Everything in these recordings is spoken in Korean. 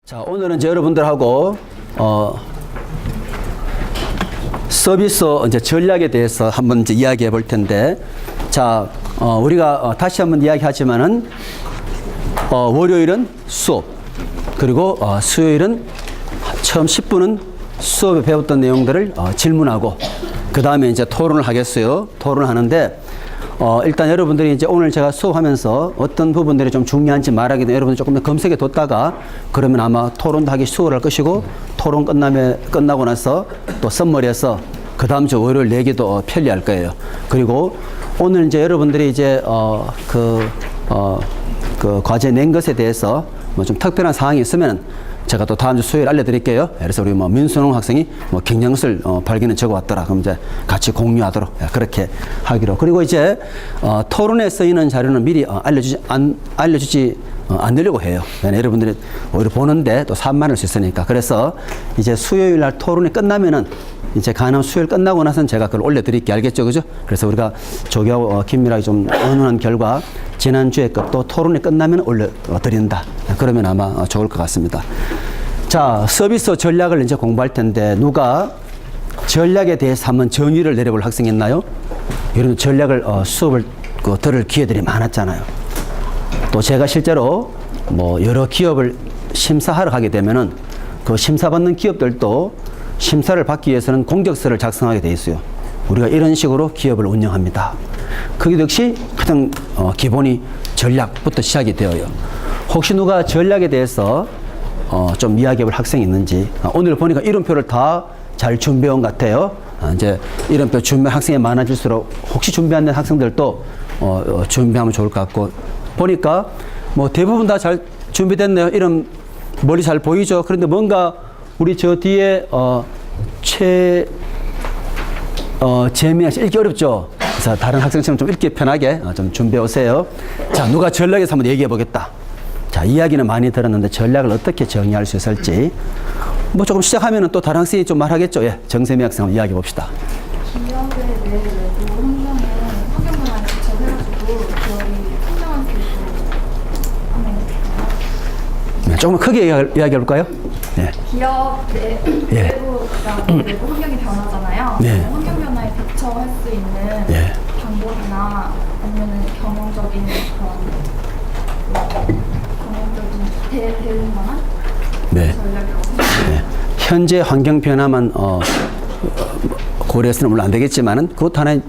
자, 오늘은 이제 여러분들하고 서비스 이제 전략에 대해서 한번 이제 이야기해 볼 텐데, 자, 우리가 다시 한번 이야기하지만은 월요일은 수업, 그리고 수요일은 처음 10분은 수업에 배웠던 내용들을 질문하고, 그 다음에 이제 토론을 하겠어요. 토론을 하는데, 일단 여러분들이 이제 오늘 제가 수업하면서 어떤 부분들이 좀 중요한지 말하기 전에 여러분들 조금 더 검색해 뒀다가, 그러면 아마 토론도 하기 수월할 것이고, 토론 끝나고 나서 또 썸머리해서 그 다음 주 월요일 내기도 편리할 거예요. 그리고 오늘 이제 여러분들이 이제 그 과제 낸 것에 대해서 뭐 좀 특별한 사항이 있으면 제가 또 다음 주 수요일 알려드릴게요. 그래서 우리 민순홍 학생이 경향술 발견을 적어왔더라. 그럼 이제 같이 공유하도록 그렇게 하기로. 그리고 이제 토론에 쓰이는 자료는 미리 알려주지 않으려고 해요. 여러분들이 오히려 보는데 또 산만할 수 있으니까. 그래서 이제 수요일 날 토론이 끝나면은 이제 가능한 수요일 끝나고 나서는 제가 그걸 올려드릴게. 알겠죠? 그죠? 그래서 우리가 조교하고 긴밀하게 좀 의논한 결과 지난주에 것도 토론이 끝나면 올려드린다. 그러면 아마 좋을 것 같습니다. 자, 서비스 전략을 이제 공부할 텐데, 누가 전략에 대해서 한번 정의를 내려볼 학생이 있나요? 여러분 전략을 수업을 들을 기회들이 많았잖아요. 또 제가 실제로 뭐 여러 기업을 심사하러 가게 되면은 그 심사받는 기업들도 심사를 받기 위해서는 공적서를 작성하게 돼 있어요. 우리가 이런 식으로 기업을 운영합니다. 그게 역시 가장 기본이 전략부터 시작이 되어요. 혹시 누가 전략에 대해서 좀 이야기해 볼 학생이 있는지, 오늘 보니까 이름표를 다 잘 준비해 온 것 같아요. 이제 이름표 준비한 학생이 많아질수록 혹시 준비 안 된 학생들도 준비하면 좋을 것 같고, 보니까 뭐 대부분 다 잘 준비됐네요. 이름 멀리 잘 보이죠? 그런데 뭔가 우리 저 뒤에 재미나 읽기 어렵죠? 그래서 다른 학생처럼 좀 읽기 편하게 좀 준비해 오세요. 자, 누가 전략에서 한번 얘기해 보겠다. 자, 이야기는 많이 들었는데 전략을 어떻게 정의할 수 있을지 뭐 조금 시작하면은 또 다른 학생이 좀 말하겠죠. 예, 정세미 학생 한번 이야기해 봅시다. 기업의 내 외부 환경에 환경문화에 대처해가지고 기업이 성장할 수 있도록 하면 네, 조금만 크게 이야기해 볼까요? 예. 기업 내 외부 환경이 변하잖아요. 네. 환경 변화에 대처할 수 있는 방법이나 아니면 경영적인 대응 방안? 전략이라고 생각해요. 현재 환경 변화만 고려해서는 물론 안 되겠지만은 그것도 하나의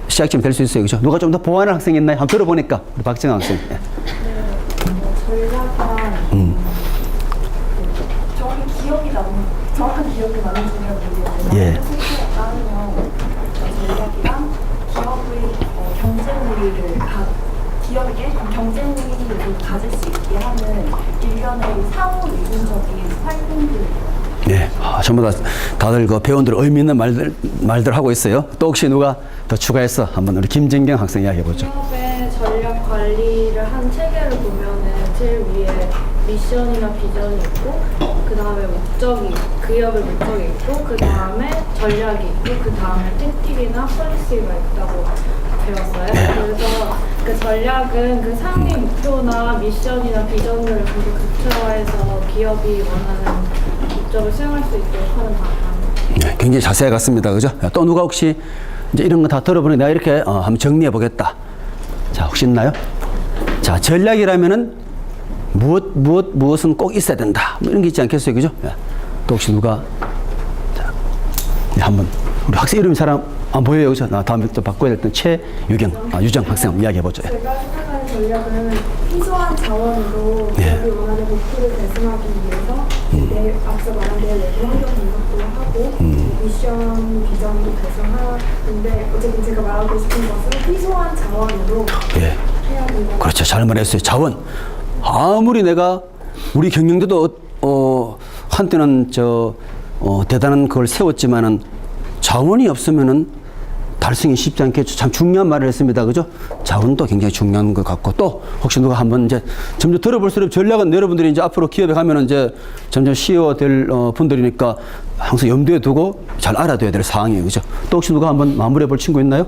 시작점 될 수 있어요. 그죠? 누가 좀 더 보완할 학생이 있나요? 한번 들어보니까 우리 박정환 학생. 예. 전략이란 정확한 기억이 나는지는 모르겠는데 생각에 따르면 전략이란 기업에게 경쟁력을 가질 수 있게 하는 일련의 상호 유동적인 활동들. 네, 전부 다들 그 배우들 의미 있는 말들 하고 있어요. 또 혹시 누가 더 추가해서 한번 우리 김진경 학생 이야기해 보죠. 기업의 전략 관리를 한 체계를 보면은 제일 위에 미션이나 비전이 있고, 그 다음에 그 기업의 목적이 있고, 그 다음에 전략이 있고, 그 다음에 택틱이나 폴리시가 있다고 배웠어요. 그래서 그 전략은 그 상위 목표나 미션이나 비전을 모두 구체화해서 기업이 원하는 목적을 수행할 수 있도록 하는 방법입니다. 네, 굉장히 자세히 갔습니다. 그죠? 또 누가 혹시 이제 이런 거 다 들어보니 내가 이렇게 한번 정리해 보겠다. 자, 혹시 있나요? 자, 전략이라면은 무엇은 꼭 있어야 된다. 뭐 이런 게 있지 않겠어요? 그죠? 또 혹시 누가, 자, 한번, 우리 학생 이름이 잘 안 보여요. 그죠? 다음에 또 바꿔야 될 때 유정 학생 한번 이야기해 보죠. 제가 생각하는 전략은 희소한 자원으로 기업이 원하는 목표를 달성하기 위해서 앞서 말한 대로 내부 환경 분석도 하고 미션, 비전도 달성하는데, 어쨌든 제가 말하고 싶은 것은 희소한 자원으로 해야 된다. 그렇죠. 잘 말했어요. 자원. 아무리 내가 우리 경영대도 한때는 대단한 걸 세웠지만은 자원이 없으면은 달성이 쉽지 않겠죠. 참 중요한 말을 했습니다. 그죠? 자원도 굉장히 중요한 것 같고, 또 혹시 누가 한번 이제 점점 들어볼수록 전략은 여러분들이 이제 앞으로 기업에 가면은 이제 점점 CEO 될 분들이니까 항상 염두에 두고 잘 알아둬야 될 사항이에요. 그죠? 또 혹시 누가 한번 마무리해 볼 친구 있나요?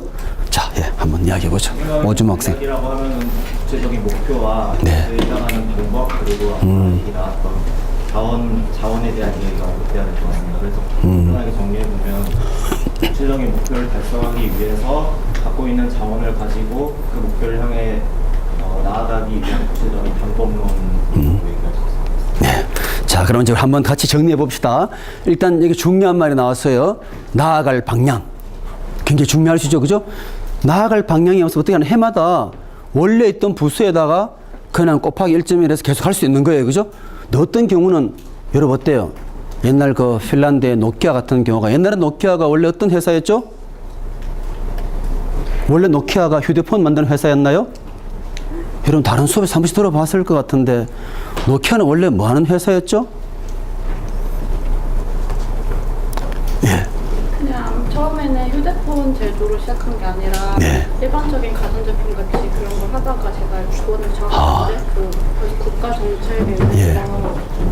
자, 한번 이야기해 보죠. 오줌 학생. 전략이라고 하면은 구체적인 목표와 일당하는 방법, 그리고 아까 얘기 나왔던 자원에 대한 이해가 돼야 될 것 같습니다. 그래서 간단하게 정리해보면 구체적인 목표를 달성하기 위해서 갖고 있는 자원을 가지고 그 목표를 향해 나아가기 위한 구체적인 방법론으로 얘기할 수 있습니다. 네. 자, 그럼 이제 한번 같이 정리해 봅시다. 일단 여기 중요한 말이 나왔어요. 나아갈 방향. 굉장히 중요하시죠, 그죠? 나아갈 방향이 없어 어떻게 하는 해마다 원래 있던 부수에다가 그냥 곱하기 1.1해서 계속 할 수 있는 거예요, 그죠? 근데 어떤 경우는 여러분 어때요? 옛날 그 핀란드의 노키아 같은 경우가 옛날에 노키아가 원래 어떤 회사였죠? 원래 노키아가 휴대폰 만드는 회사였나요? 여러분 다른 수업에서 한 번씩 들어봤을 것 같은데 노키아는 원래 뭐 하는 회사였죠? 예. 그냥 처음에는 휴대폰 제조로 시작한 게 아니라 네. 일반적인 가전제품 같이 그런 걸 하다가 제가 주권을 잡았는데 그래서 국가 정책에 의해서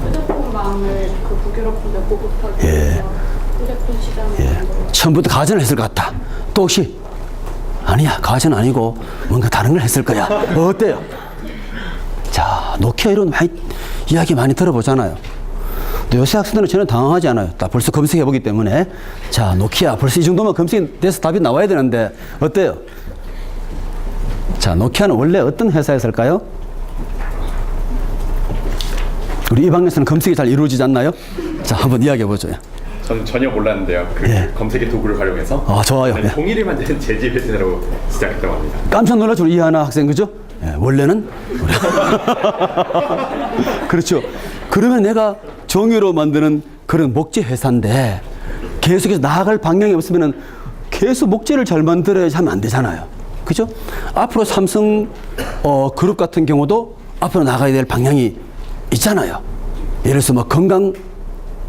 휴대폰망을 그 북유럽 데 보급하기 위해서 휴대폰 시장에 만들어요. 처음부터 가전을 했을 것 같다. 또 혹시 아니야, 가전 아니고 뭔가 다른 걸 했을 거야. 어때요? 자, 노키아 이런 이야기 많이 들어보잖아요. 근데 요새 학생들은 전혀 당황하지 않아요. 다 벌써 검색해 보기 때문에. 자, 노키아 벌써 이 정도면 검색이 돼서 답이 나와야 되는데 어때요? 자, 노키아는 원래 어떤 회사였을까요? 우리 이 방에서는 검색이 잘 이루어지지 않나요? 자, 한번 이야기해 보죠. 저는 전혀 몰랐는데요. 그 예. 검색의 도구를 활용해서 좋아요. 예. 종이를 만드는 재질 회사로 시작했다고 합니다. 깜짝 놀라죠, 우리 이하나 학생, 그죠? 예, 원래는 그렇죠. 그러면 내가 종이로 만드는 그런 목재 회사인데 계속해서 나아갈 방향이 없으면은 계속 목재를 잘 만들어야지 하면 안 되잖아요, 그죠? 앞으로 삼성 그룹 같은 경우도 앞으로 나가야 될 방향이 있잖아요. 예를 들어서 뭐 건강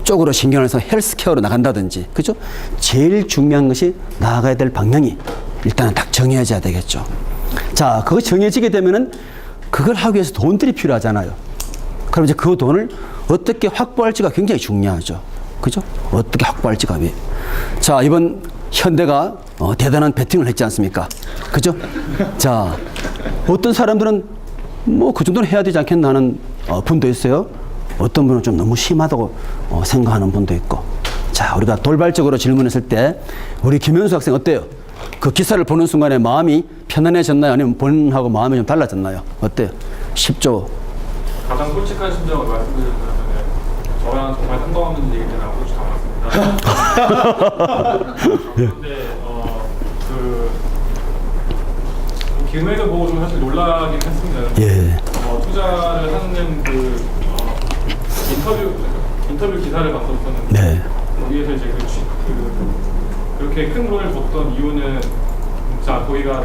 쪽으로 신경을 써서 헬스케어로 나간다든지, 그죠? 제일 중요한 것이 나아가야 될 방향이 일단은 딱 정해져야 되겠죠. 자, 그거 정해지게 되면은 그걸 하기 위해서 돈들이 필요하잖아요. 그럼 이제 그 돈을 어떻게 확보할지가 굉장히 중요하죠. 그죠? 어떻게 확보할지가. 자, 이번 현대가 대단한 배팅을 했지 않습니까? 그죠? 자, 어떤 사람들은 뭐 그 정도는 해야 되지 않겠나 하는 분도 있어요. 어떤 분은 좀 너무 심하다고 생각하는 분도 있고. 자, 우리가 돌발적으로 질문했을 때 우리 김현수 학생 어때요? 그 기사를 보는 순간에 마음이 편안해졌나요? 아니면 본인하고 마음이 좀 달라졌나요? 어때요? 10조. 가장 솔직한 심정을 말씀드리자면 저랑 정말 상관없는 얘기는 아무렇지 않았습니다. 그런데 그 기획을 보고 좀 사실 놀라긴 했습니다. 예. 투자를 하는 그 인터뷰 기사를 봤었었는데 네. 거기에서 이제 그렇게 큰 돈을 줬던 이유는 자 저희가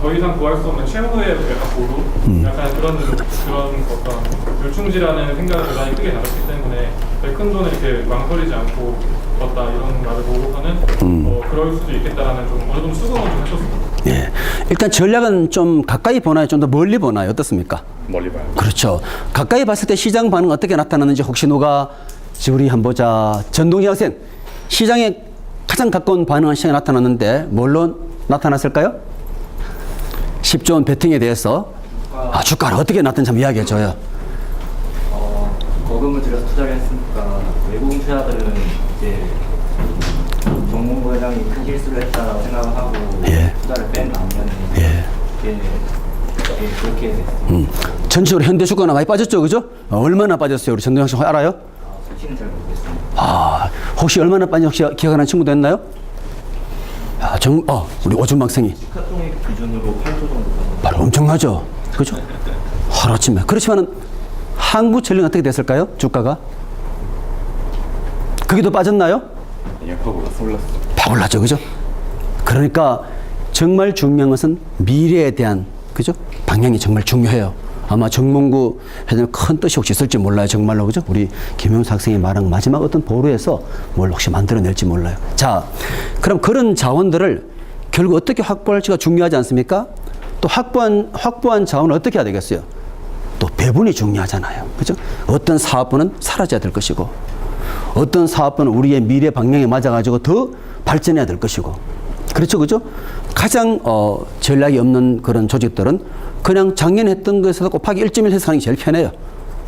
더 이상 구할 수 없는 최후의 약간 보루 약간 그런 어떤 불충지라는 생각을 대단히 크게 가졌기 때문에 큰 돈을 이렇게 망설이지 않고 줬다 이런 말을 보고서는 그럴 수도 있겠다라는 좀 어느 정도 수긍은 좀 했었습니다. 예. 일단 전략은 좀 가까이 보나요? 좀 더 멀리 보나요? 어떻습니까? 멀리 봐요. 그렇죠. 가까이 봤을 때 시장 반응 어떻게 나타나는지 혹시 누가 우리 한번 보자. 전동희 학생, 시장에 가장 가까운 반응은 시장에 나타났는데 뭘로 나타났을까요? 10조 원 배팅에 대해서 주가를 어떻게 나타났는지 한번 이야기해 줘요. 거금을 들여서 투자를 했으니까 외국인 투자들은 이제 정몽구 회장이 큰 실수를 했다라고 생각을 하고 투자를 뺀 반면에 이게 그렇게 됐습니다. 전체적으로 현대 주가가 많이 빠졌죠, 그죠? 얼마나 빠졌어요, 우리 전동희 학생 알아요? 수치는 잘 모르겠습니다. 혹시 얼마나 빠진지 혹시 기억하는 친구도 있나요? 우리 오준 학생이 시가총액 기준으로 8조 정도 바로 엄청나죠, 그죠? 하루아침에. 그렇지만은 한국전력 어떻게 됐을까요? 주가가? 그게 더 빠졌나요? 아니요, 올랐어요. 팍 올랐죠, 그죠? 그러니까 정말 중요한 것은 미래에 대한, 그죠? 방향이 정말 중요해요. 아마 정몽구 회장님 큰 뜻이 혹시 있을지 몰라요, 정말로, 그죠? 우리 김용수 학생이 말한 마지막 어떤 보루에서 뭘 혹시 만들어낼지 몰라요. 자, 그럼 그런 자원들을 결국 어떻게 확보할지가 중요하지 않습니까? 또 확보한 자원을 어떻게 해야 되겠어요? 또 배분이 중요하잖아요, 그죠? 어떤 사업부는 사라져야 될 것이고, 어떤 사업부는 우리의 미래 방향에 맞아가지고 더 발전해야 될 것이고, 그렇죠, 그죠? 가장 전략이 없는 그런 조직들은 그냥 작년에 했던 것에서 곱하기 1.1 해서 하는 게 제일 편해요.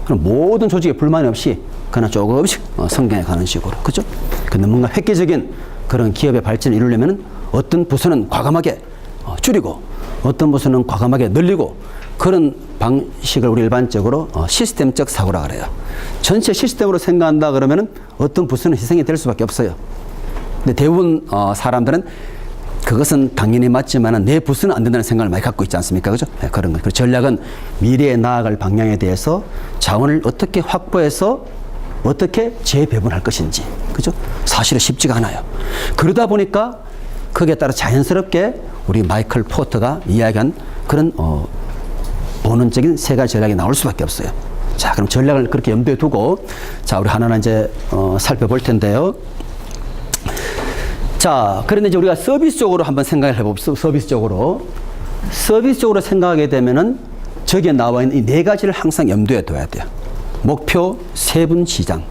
그럼 모든 조직에 불만이 없이 그냥 조금씩 성장해 가는 식으로. 그죠? 근데 뭔가 획기적인 그런 기업의 발전을 이루려면 어떤 부서는 과감하게 줄이고 어떤 부서는 과감하게 늘리고 그런 방식을 우리 일반적으로 시스템적 사고라 그래요. 전체 시스템으로 생각한다 그러면은 어떤 부서는 희생이 될 수밖에 없어요. 근데 대부분 사람들은 그것은 당연히 맞지만 내 부서는 안 된다는 생각을 많이 갖고 있지 않습니까? 그죠? 네, 그런 거. 그리고 전략은 미래에 나아갈 방향에 대해서 자원을 어떻게 확보해서 어떻게 재배분할 것인지. 그죠? 사실은 쉽지가 않아요. 그러다 보니까 거기에 따라 자연스럽게 우리 마이클 포터가 이야기한 그런 본원적인 세 가지 전략이 나올 수밖에 없어요. 자, 그럼 전략을 그렇게 염두에 두고 자, 우리 하나하나 이제 살펴볼 텐데요. 자, 그런데 이제 우리가 서비스 쪽으로 한번 생각을 해봅시다. 서비스 쪽으로 생각하게 되면은 저기에 나와 있는 이 네 가지를 항상 염두에 둬야 돼요. 목표, 세분 시장,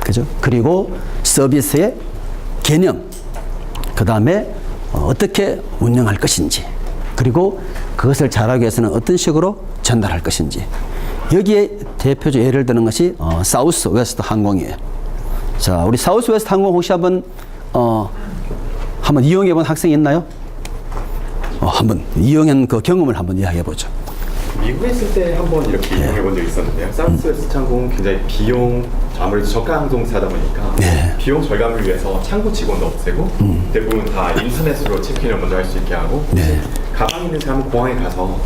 그죠? 그리고 서비스의 개념, 그 다음에 어떻게 운영할 것인지, 그리고 그것을 잘하기 위해서는 어떤 식으로 전달할 것인지. 여기에 대표적 예를 드는 것이 사우스 웨스트 항공이에요. 자, 우리 사우스 웨스트 항공 혹시 한번 이용해 본 학생이 있나요? 한번 이용한 그 경험을 한번 이야기해 보죠. 미국에 있을 때 한번 이렇게 이용해 본 적이 있었는데요. 사우스웨스트 항공은 굉장히 아무래도 저가 항공사다 보니까 비용 절감을 위해서 창구 직원도 없애고 대부분 다 인터넷으로 체크인을 먼저 할 수 있게 하고 가방 있는 사람은 공항에 가서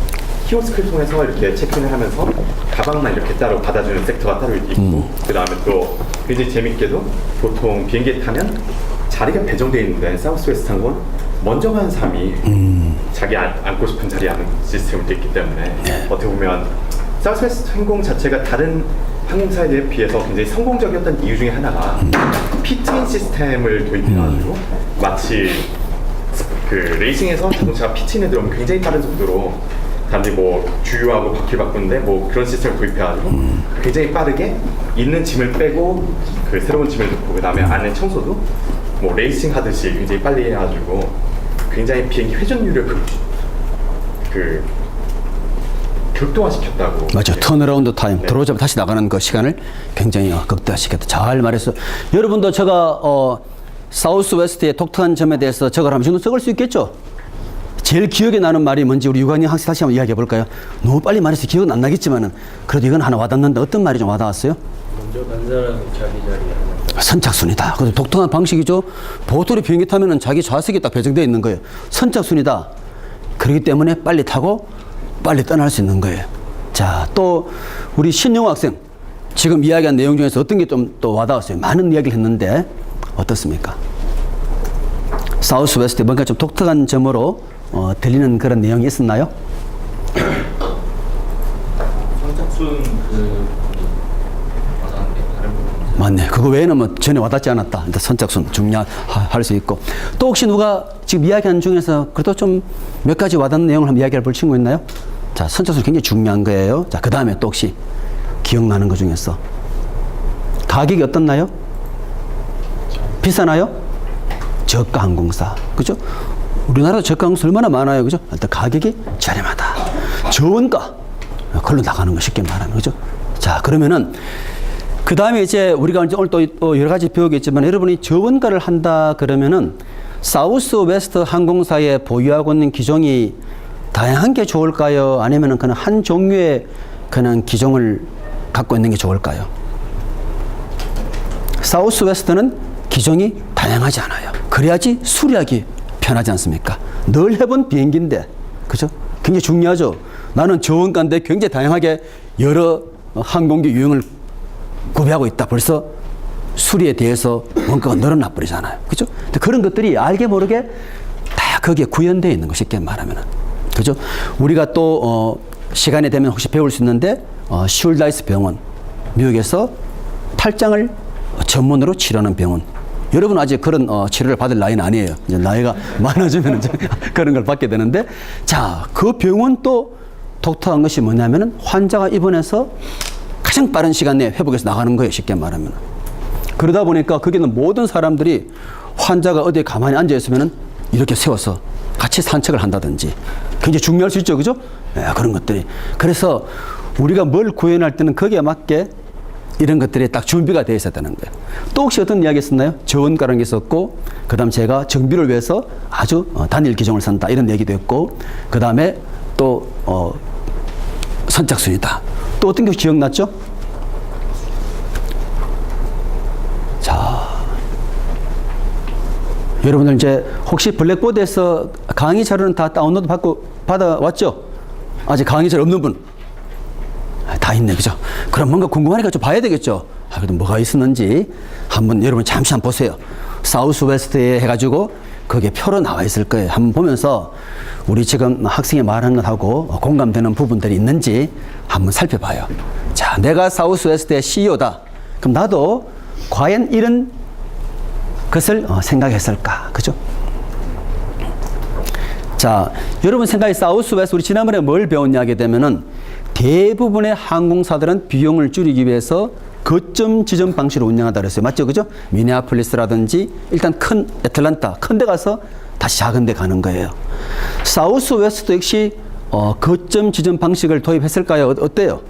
키오스크를 통해서 이렇게 체크인을 하면서 가방만 이렇게 따로 받아주는 섹터가 따로 있고 그 다음에 또 굉장히 재밌게도 보통 비행기에 타면 자리가 배정되어 있는데 사우스웨스트 항공은 먼저 가는 사람이 자기 앉고 싶은 자리에 앉는 시스템이 되어 있기 때문에 어떻게 보면 사우스웨스트 항공 자체가 다른 항공사에 비해서 굉장히 성공적이었던 이유 중에 하나가 피트인 시스템을 도입해가지고 마치 그 레이싱에서 자동차가 피트인에 들어오면 굉장히 빠른 속도로 단지 뭐 주유하고 바퀴 바꾸는데 뭐 그런 시스템을 도입해가지고 굉장히 빠르게 있는 짐을 빼고 그 새로운 짐을 넣고 그 다음에 안에 청소도 뭐 레이싱 하듯이 굉장히 빨리 해가지고 굉장히 비행기 회전율을 극도화시켰다고. 맞죠. 턴어라운드 타임. 들어오자마자 다시 나가는 그 시간을 굉장히 극대화시켰다. 잘 말했어. 여러분도 제가 사우스 웨스트의 독특한 점에 대해서 적을 하면 적을 수 있겠죠? 제일 기억에 나는 말이 뭔지 우리 유관이 학생 다시 한번 이야기해 볼까요? 너무 빨리 말해서 기억은 안 나겠지만은 그래도 이건 하나 와닿는데 어떤 말이 좀 와닿았어요? 먼저 간 사람이 자기 자리에 앉았다. 선착순이다. 그래서 독특한 방식이죠. 보통의 비행기 타면은 자기 좌석이 딱 배정되어 있는 거예요. 선착순이다. 그렇기 때문에 빨리 타고 빨리 떠날 수 있는 거예요. 자, 또 우리 신영호 학생 지금 이야기한 내용 중에서 어떤 게 좀 또 와닿았어요? 많은 이야기를 했는데 어떻습니까? 사우스 웨스트 뭔가 좀 독특한 점으로 들리는 그런 내용이 있었나요? 선착순 와닿는데 다른 부분. 맞네. 그거 외에는 뭐 전혀 와닿지 않았다. 선착순 중요할 수 있고. 또 혹시 누가 지금 이야기한 중에서 그래도 좀 몇 가지 와닿는 내용을 한번 이야기해 볼 친구 있나요? 자, 선착순 굉장히 중요한 거예요. 자, 그 다음에 또 혹시 기억나는 것 중에서 가격이 어떻나요? 비싸나요? 저가 항공사. 그죠? 우리나라도 저가 항공사 얼마나 많아요. 그죠? 일단 가격이 저렴하다. 저원가. 걸로 나가는 거 쉽게 말하면. 그죠? 자, 그러면은 그 다음에 이제 우리가 이제 오늘 또 여러 가지 배우겠지만 여러분이 저원가를 한다 그러면은 사우스 웨스트 항공사에 보유하고 있는 기종이 다양한 게 좋을까요? 아니면은 그냥 한 종류의 그냥 기종을 갖고 있는 게 좋을까요? 사우스 웨스트는 기종이 다양하지 않아요. 그래야지 수리하기 편하지 않습니까? 늘 해본 비행기인데, 그죠? 굉장히 중요하죠. 나는 저원가인데 굉장히 다양하게 여러 항공기 유형을 구비하고 있다. 벌써 수리에 대해서 원가가 늘어나 버리잖아요. 그죠? 근데 그런 것들이 알게 모르게 다 거기에 구현되어 있는 거 쉽게 말하면은. 그죠? 우리가 또, 시간이 되면 혹시 배울 수 있는데, 슐다이스 병원. 미국에서 탈장을 전문으로 치료하는 병원. 여러분 아직 그런 치료를 받을 나이는 아니에요. 이제 나이가 많아지면 이제 그런 걸 받게 되는데, 자, 그 병원 또 독특한 것이 뭐냐면은 환자가 입원해서 가장 빠른 시간 내에 회복해서 나가는 거예요. 쉽게 말하면. 그러다 보니까 거기는 모든 사람들이 환자가 어디에 가만히 앉아 있으면은 이렇게 세워서 같이 산책을 한다든지 굉장히 중요할 수 있죠. 그죠? 네, 그런 것들이. 그래서 우리가 뭘 구현할 때는 거기에 맞게 이런 것들이 딱 준비가 되어 있어야 되는 거예요. 또 혹시 어떤 이야기 있었나요? 저원가라는 게 있었고, 그 다음 제가 정비를 위해서 아주 단일 기종을 쓴다. 이런 얘기도 했고, 그 다음에 또, 선착순이다. 또 어떤 게 기억났죠? 자. 여러분들 이제 혹시 블랙보드에서 강의 자료는 다 다운로드 받아왔죠? 아직 강의 자료 없는 분? 다 있네, 그죠? 그럼 뭔가 궁금하니까 좀 봐야 되겠죠? 그래도 뭐가 있었는지 한번 여러분 잠시 한번 보세요. 사우스 웨스트에 해가지고 거기에 표로 나와 있을 거예요. 한번 보면서 우리 지금 학생이 말하는 것하고 공감되는 부분들이 있는지 한번 살펴봐요. 자, 내가 사우스 웨스트의 CEO다. 그럼 나도 과연 이런 것을 생각했을까? 그죠? 자, 여러분 생각에 사우스 웨스트, 우리 지난번에 뭘 배웠냐 하게 되면은 대부분의 항공사들은 비용을 줄이기 위해서 거점 지점 방식으로 운영하다 그랬어요. 맞죠? 그죠? 미네아폴리스라든지 일단 큰 애틀란타, 큰 데 가서 다시 작은 데 가는 거예요. 사우스 웨스트도 역시 거점 지점 방식을 도입했을까요? 어때요?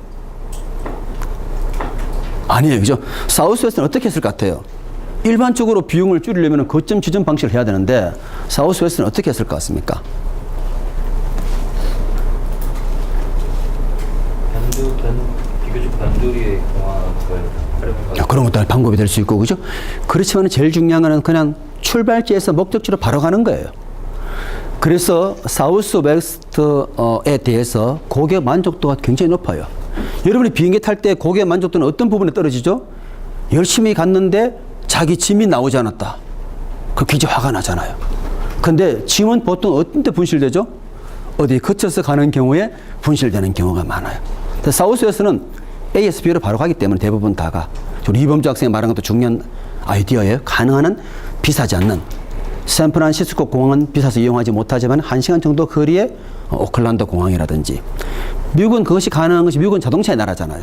아니에요. 그죠? 사우스 웨스트는 어떻게 했을 것 같아요? 일반적으로 비용을 줄이려면 거점 지점 방식을 해야 되는데 사우스 웨스트는 어떻게 했을 것 같습니까? 비교적 단조리의 공항을 활용해서 그런 것도 방법이 될 수 있고, 그죠? 그렇지만 제일 중요한 거는 그냥 출발지에서 목적지로 바로 가는 거예요. 그래서 사우스 웨스트에 대해서 고객 만족도가 굉장히 높아요. 여러분이 비행기 탈 때 고객 만족도는 어떤 부분에 떨어지죠? 열심히 갔는데 자기 짐이 나오지 않았다. 그 굉장히 화가 나잖아요. 근데 짐은 보통 어떤 때 분실되죠? 어디 거쳐서 가는 경우에 분실되는 경우가 많아요. 사우스웨스트는 ASB로 바로 가기 때문에 대부분 다가. 우리 이범주 학생이 말한 것도 중요한 아이디어예요. 가능한 한 비싸지 않는. 샌프란시스코 공항은 비싸서 이용하지 못하지만 1시간 정도 거리에 오클랜드 공항이라든지. 미국은 그것이 가능한 것이, 미국은 자동차의 나라잖아요.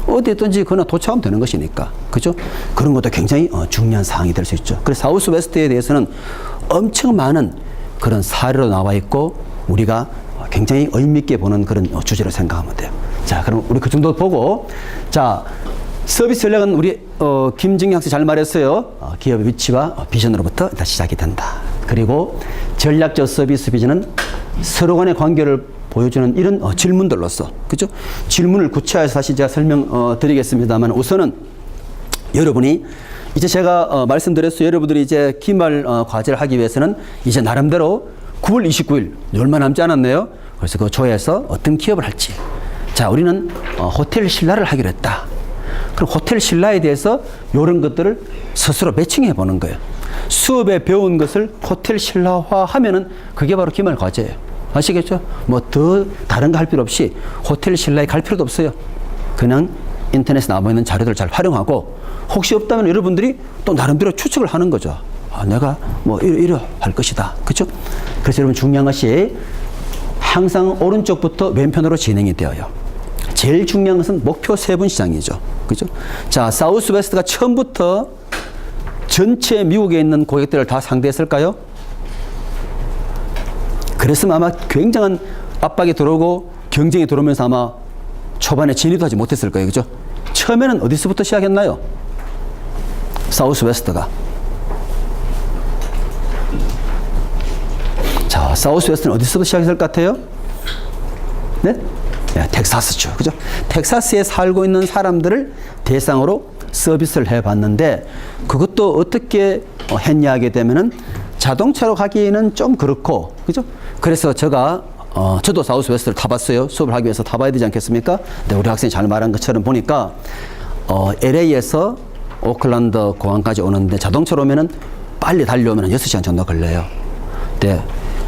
어디 있든지 그나 도착하면 되는 것이니까. 그죠? 그런 것도 굉장히 중요한 사항이 될 수 있죠. 그래서 사우스 웨스트에 대해서는 엄청 많은 그런 사례로 나와 있고 우리가 굉장히 의미있게 보는 그런 주제로 생각하면 돼요. 자, 그럼 우리 그 정도 보고, 자, 서비스 전략은 우리 김정희 학생 잘 말했어요. 기업의 위치와 비전으로부터 일단 시작이 된다. 그리고 전략적 서비스 비전은 서로 간의 관계를 보여주는 이런 질문들로서, 그죠? 질문을 구체화해서 다시 제가 설명드리겠습니다만, 우선은 여러분이 이제 제가 말씀드렸어요. 여러분들이 이제 기말 과제를 하기 위해서는 이제 나름대로 9월 29일 얼마 남지 않았네요. 그래서 그 조회에서 어떤 기업을 할지. 자, 우리는 호텔 신라를 하기로 했다. 그럼 호텔 신라에 대해서 이런 것들을 스스로 매칭해 보는 거예요. 수업에 배운 것을 호텔 신라화 하면은 그게 바로 기말 과제예요. 아시겠죠? 뭐 더 다른 거 할 필요 없이 호텔 신라에 갈 필요도 없어요. 그냥 인터넷에 나와 있는 자료들을 잘 활용하고, 혹시 없다면 여러분들이 또 나름대로 추측을 하는 거죠. 아, 내가 뭐 이러 할 것이다. 그렇죠? 그래서 여러분 중요한 것이 항상 오른쪽부터 왼편으로 진행이 되어요. 제일 중요한 것은 목표 세분 시장이죠. 그죠? 자, 사우스 웨스트가 처음부터 전체 미국에 있는 고객들을 다 상대했을까요? 그랬으면 아마 굉장한 압박이 들어오고 경쟁이 들어오면서 아마 초반에 진입도 하지 못했을 거예요. 그죠? 처음에는 어디서부터 시작했나요? 사우스 웨스트가. 자, 사우스 웨스트는 어디서부터 시작했을 것 같아요? 네? 네, 텍사스죠. 그죠? 텍사스에 살고 있는 사람들을 대상으로 서비스를 해봤는데, 그것도 어떻게 했냐 하게 되면은 자동차로 가기에는 좀 그렇고, 그죠? 그래서 제가 저도 사우스 웨스트를 타봤어요. 수업을 하기 위해서 타봐야 되지 않겠습니까? 근데 우리 학생이 잘 말한 것처럼 보니까 LA에서 오클랜드 공항까지 오는데 자동차로 오면은 빨리 달려오면 6시간 정도 걸려요. 근데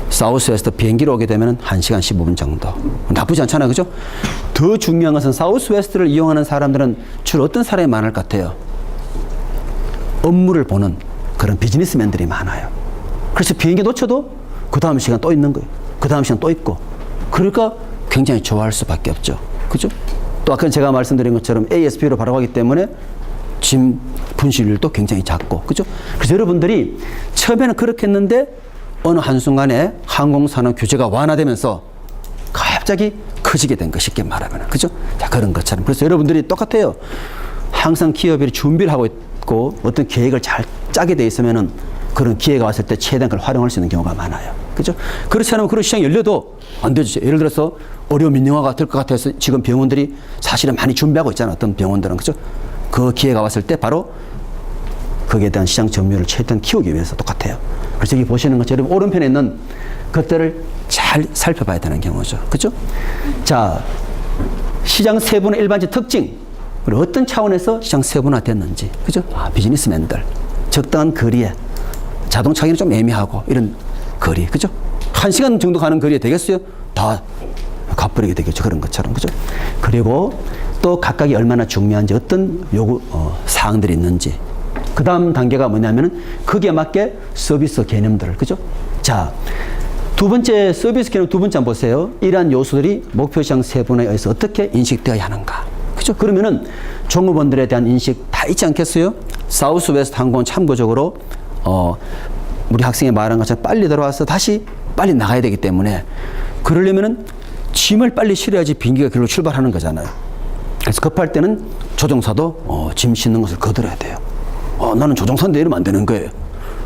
사우스 웨스트 비행기로 오게 되면 1시간 15분 정도. 나쁘지 않잖아요. 그죠? 더 중요한 것은 사우스 웨스트를 이용하는 사람들은 주로 어떤 사람이 많을 것 같아요? 업무를 보는 그런 비즈니스맨들이 많아요. 그래서 비행기 놓쳐도 그 다음 시간 또 있는 거예요. 그 다음 시간 또 있고. 그러니까 굉장히 좋아할 수밖에 없죠. 그죠? 또 아까 제가 말씀드린 것처럼 ASB로 바로 가기 때문에 짐 분실률도 굉장히 작고. 그죠? 그래서 여러분들이 처음에는 그렇게 했는데 어느 한순간에 항공사는 규제가 완화되면서 갑자기 커지게 된 거 쉽게 말하면. 그죠? 자, 그런 것처럼. 그래서 여러분들이 똑같아요. 항상 기업이 준비를 하고 있고 어떤 계획을 잘 짜게 돼 있으면은 그런 기회가 왔을 때 최대한 그걸 활용할 수 있는 경우가 많아요. 그죠? 그렇지 않으면 그런 시장이 열려도 안 되죠. 예를 들어서 의료 민영화가 될 것 같아서 지금 병원들이 사실은 많이 준비하고 있잖아요. 어떤 병원들은. 그죠? 그 기회가 왔을 때 바로 거기에 대한 시장 점유율을 최대한 키우기 위해서 똑같아요. 그래서 여기 보시는 것처럼 오른편에 있는 것들을 잘 살펴봐야 되는 경우죠. 그죠? 자, 시장 세분화 일반적 특징. 그리고 어떤 차원에서 시장 세분화됐는지. 그죠? 비즈니스맨들. 적당한 거리에. 자동차기는 좀 애매하고 이런 거리. 그죠? 1시간 정도 가는 거리에 되겠어요? 다 갚버리게 되겠죠. 그런 것처럼. 그죠? 그리고 또 각각이 얼마나 중요한지 어떤 요구, 사항들이 있는지. 그 다음 단계가 뭐냐면은 거기에 맞게 서비스 개념들을. 그죠? 자, 두 번째 서비스 개념 두 번째 한번 보세요. 이러한 요소들이 목표시장 세분화에 의해서 어떻게 인식되어야 하는가. 그죠? 그러면은 종업원들에 대한 인식 다 있지 않겠어요? 사우스웨스트 항공은 참고적으로 우리 학생이 말한 것처럼 빨리 들어와서 다시 빨리 나가야 되기 때문에 그러려면은 짐을 빨리 실어야지 비행기가 그걸로 출발하는 거잖아요. 그래서 급할 때는 조종사도 짐 싣는 것을 거들어야 돼요. 나는 조종사인데 이러면 안 되는 거예요.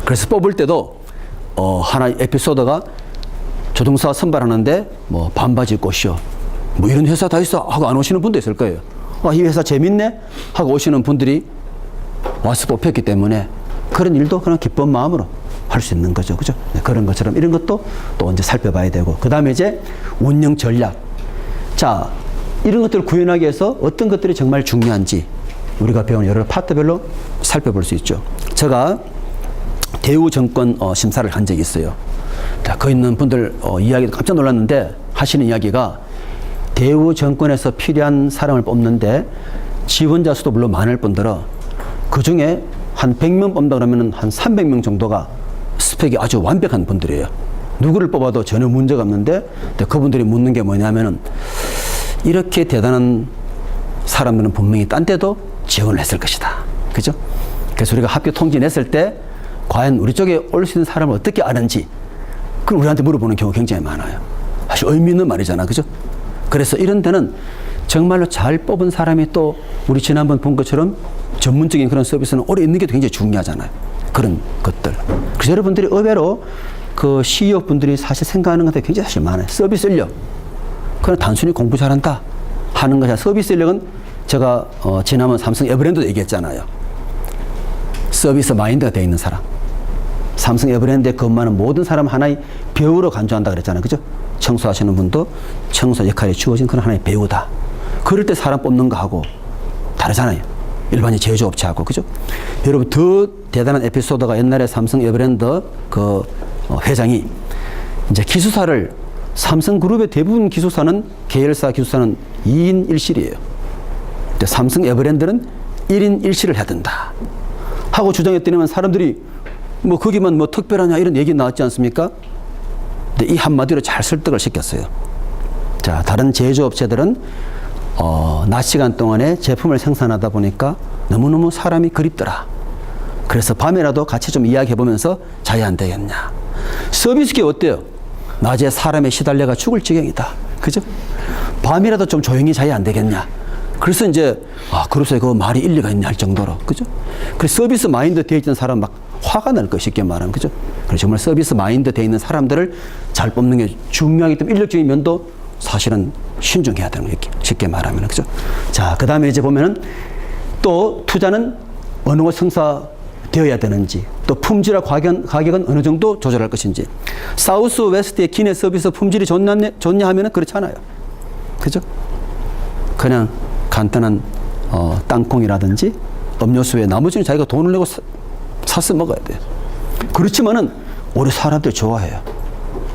그래서 뽑을 때도 하나의 에피소드가 조종사 선발하는데 뭐 반바지 입고 오시오. 뭐 이런 회사 다 있어 하고 안 오시는 분도 있을 거예요. 이 회사 재밌네 하고 오시는 분들이 와서 뽑혔기 때문에 그런 일도 그냥 기쁜 마음으로 할 수 있는 거죠. 그죠? 네, 그런 것처럼 이런 것도 또 이제 살펴봐야 되고. 그 다음에 이제 운영 전략. 자, 이런 것들을 구현하기 위해서 어떤 것들이 정말 중요한지 우리가 배운 여러 파트별로 살펴볼 수 있죠. 제가 대우증권 심사를 한 적이 있어요. 자, 거기 있는 분들 이야기도 깜짝 놀랐는데 하시는 이야기가 대우증권에서 필요한 사람을 뽑는데 지원자 수도 물론 많을 뿐더러 그 중에 한 100명 뽑는다 그러면 한 300명 정도가 스펙이 아주 완벽한 분들이에요. 누구를 뽑아도 전혀 문제가 없는데 그분들이 묻는 게 뭐냐면은 이렇게 대단한 사람들은 분명히 딴 데도 지원을 했을 것이다. 그죠? 그래서 우리가 합격 통지 냈을 때 과연 우리 쪽에 올 수 있는 사람을 어떻게 아는지 그걸 우리한테 물어보는 경우가 굉장히 많아요. 사실 의미 있는 말이잖아. 그죠? 그래서 이런 데는 정말로 잘 뽑은 사람이 또 우리 지난번 본 것처럼 전문적인 그런 서비스는 오래 있는 게 굉장히 중요하잖아요. 그런 것들. 그래서 여러분들이 의외로 그 CEO 분들이 사실 생각하는 것들이 굉장히 사실 많아요. 서비스 인력. 그냥 단순히 공부 잘한다 하는 것이 아니라 서비스 인력은 제가 지난번 삼성 에버랜드 얘기했잖아요. 서비스 마인드가 되어 있는 사람. 삼성 에버랜드에 근무하는 모든 사람 하나의 배우로 간주한다 그랬잖아요. 그죠? 청소하시는 분도 청소 역할이 주어진 그런 하나의 배우다. 그럴 때 사람 뽑는 거하고 다르잖아요. 일반인 제조업체하고. 그죠? 여러분 더 대단한 에피소드가 옛날에 삼성 에버랜드 그 회장이 이제 기숙사를 삼성그룹의 대부분 기숙사는 계열사 기숙사는 2인 1실이에요. 근데 삼성 에버랜드는 1인 1실을 해야 된다 하고 주장했더니만 사람들이 뭐 거기만 뭐 특별하냐 이런 얘기 나왔지 않습니까? 근데 이 한마디로 잘 설득을 시켰어요. 자, 다른 제조업체들은 낮 시간 동안에 제품을 생산하다 보니까 너무너무 사람이 그립더라. 그래서 밤에라도 같이 좀 이야기해보면서 자야 안 되겠냐. 서비스계 어때요? 낮에 사람에 시달려가 죽을 지경이다. 그죠? 밤이라도 좀 조용히 자야 안 되겠냐. 그래서 이제 그래서 그 말이 일리가 있냐 할 정도로. 그죠? 그래서 서비스 마인드 되어 있는 사람 막 화가 날 거 쉽게 말하면. 그죠? 그래서 정말 서비스 마인드 되어 있는 사람들을 잘 뽑는 게 중요하기 때문에 인력적인 면도 사실은 신중해야 되는 거예요. 쉽게 말하면. 그죠? 자, 그 다음에 이제 보면은 또 투자는 어느 곳 성사되어야 되는지, 또 품질과 가격은 어느 정도 조절할 것인지. 사우스 웨스트의 기내 서비스 품질이 좋냐 하면은 그렇지 않아요. 그죠? 그냥 간단한 땅콩이라든지 음료수 외에 나머지는 자기가 돈을 내고 사서 먹어야 돼요. 그렇지만은 우리 사람들 좋아해요.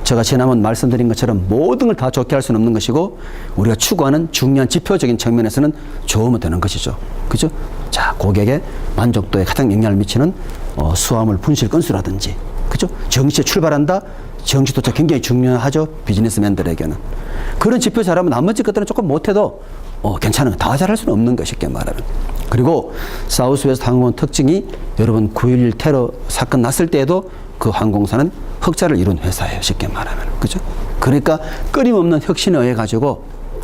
제가 지난번 말씀드린 것처럼 모든 걸 다 좋게 할 수는 없는 것이고 우리가 추구하는 중요한 지표적인 측면에서는 좋으면 되는 것이죠. 그죠? 자, 고객의 만족도에 가장 영향을 미치는 수화물 분실 건수라든지, 그죠? 정시에 출발한다. 정시 도착 굉장히 중요하죠. 비즈니스맨들에게는. 그런 지표 잘하면 나머지 것들은 조금 못해도 괜찮은 거. 다 잘할 수는 없는 거 쉽게 말하면. 그리고 사우스웨스트 항공은 특징이 여러분 9.11 테러 사건 났을 때에도 그 항공사는 흑자를 이룬 회사예요. 쉽게 말하면. 그죠? 그러니까 끊임없는 혁신에 의해 가지고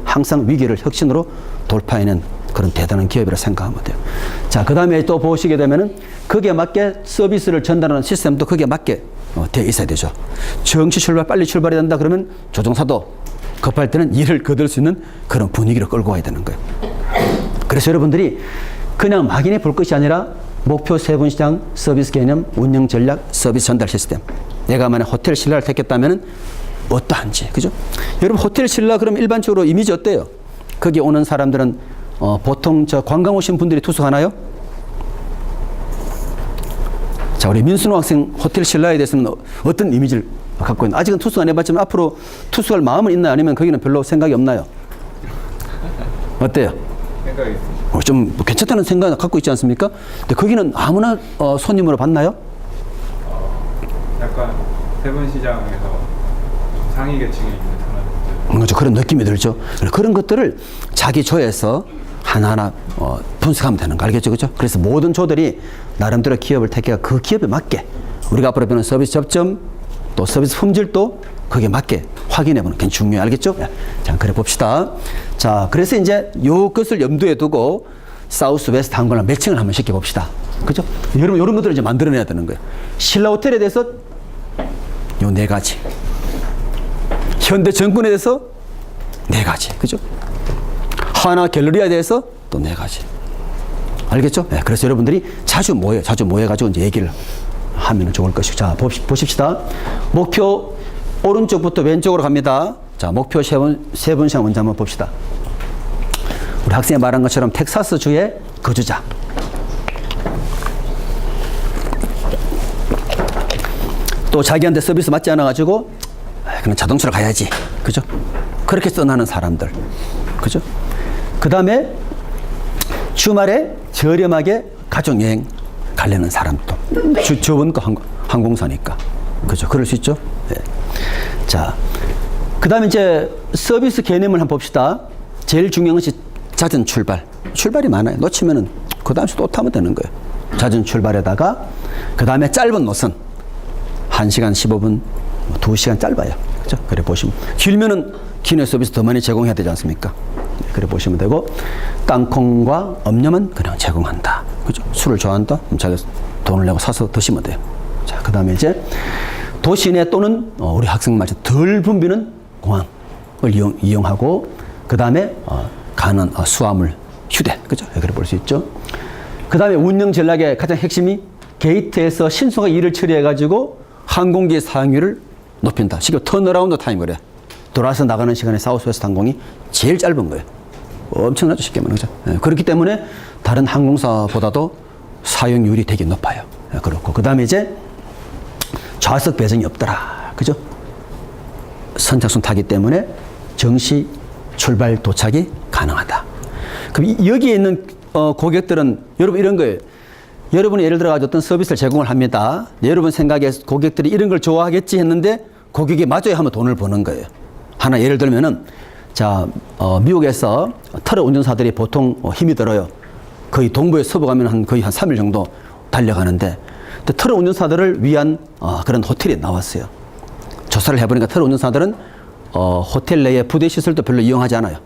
항상 위기를 혁신으로 돌파해낸 그런 대단한 기업이라 생각하면 돼요. 자, 그 다음에 또 보시게 되면은 거기에 맞게 서비스를 전달하는 시스템도 거기에 맞게 되어 있어야 되죠. 정시 출발, 빨리 출발해야 된다 그러면 조종사도 급할 때는 일을 거둘 수 있는 그런 분위기를 끌고 가야 되는 거예요. 그래서 여러분들이 그냥 막연히 볼 것이 아니라 목표 세분 시장, 서비스 개념, 운영 전략, 서비스 전달 시스템. 내가 만약 호텔 신라를 택했다면 어떠한지, 그죠? 여러분 호텔 신라 그러면 일반적으로 이미지 어때요? 거기 오는 사람들은 보통 저 관광 오신 분들이 투숙하나요? 자, 우리 민순호 학생 호텔 신라에 대해서는 어떤 이미지를 갖고 있나? 아직은 투숙 안 해봤지만 앞으로 투숙할 마음은 있나요? 아니면 거기는 별로 생각이 없나요? 어때요? 생각이 좀 괜찮다는 생각을 갖고 있지 않습니까? 근데 거기는 아무나 손님으로 받나요? 약간 세분시장에서 좀 상위 계층에 있는 사람들 그렇죠. 그런 느낌이 들죠. 그런 것들을 자기 조에서 하나하나 분석하면 되는 거 알겠죠? 그죠? 그래서 모든 조들이 나름대로 기업을 택해가 그 기업에 맞게 우리가 앞으로 배우는 서비스 접점 또 서비스 품질도 거기에 맞게 확인해보는 게 중요해요. 알겠죠? 자, 그래 봅시다. 자, 그래서 이제 요것을 염두에 두고 사우스 웨스트 항공을 매칭을 한번 시켜봅시다. 그죠? 여러분, 이런 것들을 이제 만들어내야 되는 거예요. 신라 호텔에 대해서 요 4가지. 현대 정권에 대해서 4가지. 그죠? 하나 갤러리아에 대해서 또 4가지. 알겠죠? 네, 그래서 여러분들이 자주 모여가지고 이제 얘기를 하면 좋을 것이고. 자, 보십시다. 목표 오른쪽부터 왼쪽으로 갑니다. 자, 목표 세분시장 먼저 한번 봅시다. 우리 학생이 말한 것처럼 텍사스주의 거주자. 또 자기한테 서비스 맞지 않아가지고 그냥 자동차로 가야지. 그죠? 그렇게 떠나는 사람들. 그죠? 그 다음에 주말에 저렴하게 가족여행 가려는 사람도. 저번 거 항공사니까. 그죠? 그럴 수 있죠? 네. 자, 그 다음에 이제 서비스 개념을 한번 봅시다. 제일 중요한 것이 잦은 출발. 출발이 많아요. 놓치면은 그 다음 주 또 타면 되는 거예요. 잦은 출발에다가 그 다음에 짧은 노선. 1시간 15분, 2시간 짧아요. 그죠? 그래 보시면. 길면은 기내 서비스 더 많이 제공해야 되지 않습니까? 그래 보시면 되고, 땅콩과 음료만 그냥 제공한다. 그죠? 술을 좋아한다? 그럼 자기 돈을 내고 사서 드시면 돼요. 자, 그 다음에 이제 도시 내 또는 우리 학생 말처럼 덜 붐비는 공항을 이용하고, 그 다음에 가는 수화물, 휴대. 그죠? 그래 볼 수 있죠. 그 다음에 운영 전략의 가장 핵심이 게이트에서 신속하게 일을 처리해가지고 항공기의 사용률을 높인다. 쉽게 턴어라운드 타임을 해. 돌아서 나가는 시간에 사우스웨스트 항공이 제일 짧은 거예요. 엄청나죠, 쉽게 말하면. 그죠? 네, 그렇기 때문에 다른 항공사보다도 사용률이 되게 높아요. 네, 그렇고. 그 다음에 이제 좌석 배정이 없더라. 그죠? 선착순 타기 때문에 정시 출발 도착이 가능하다. 그럼 여기에 있는 고객들은 여러분 이런 거예요. 여러분이 예를 들어 가지고 어떤 서비스를 제공을 합니다. 여러분 생각에 고객들이 이런 걸 좋아하겠지 했는데 고객이 맞아야 하면 돈을 버는 거예요. 하나 예를 들면은 자, 미국에서 트럭 운전사들이 보통 힘이 들어요. 거의 동부에 서부 가면 거의 한 3일 정도 달려가는데 트럭 운전사들을 위한 그런 호텔이 나왔어요. 조사를 해보니까 트럭 운전사들은 호텔 내에 부대 시설도 별로 이용하지 않아요.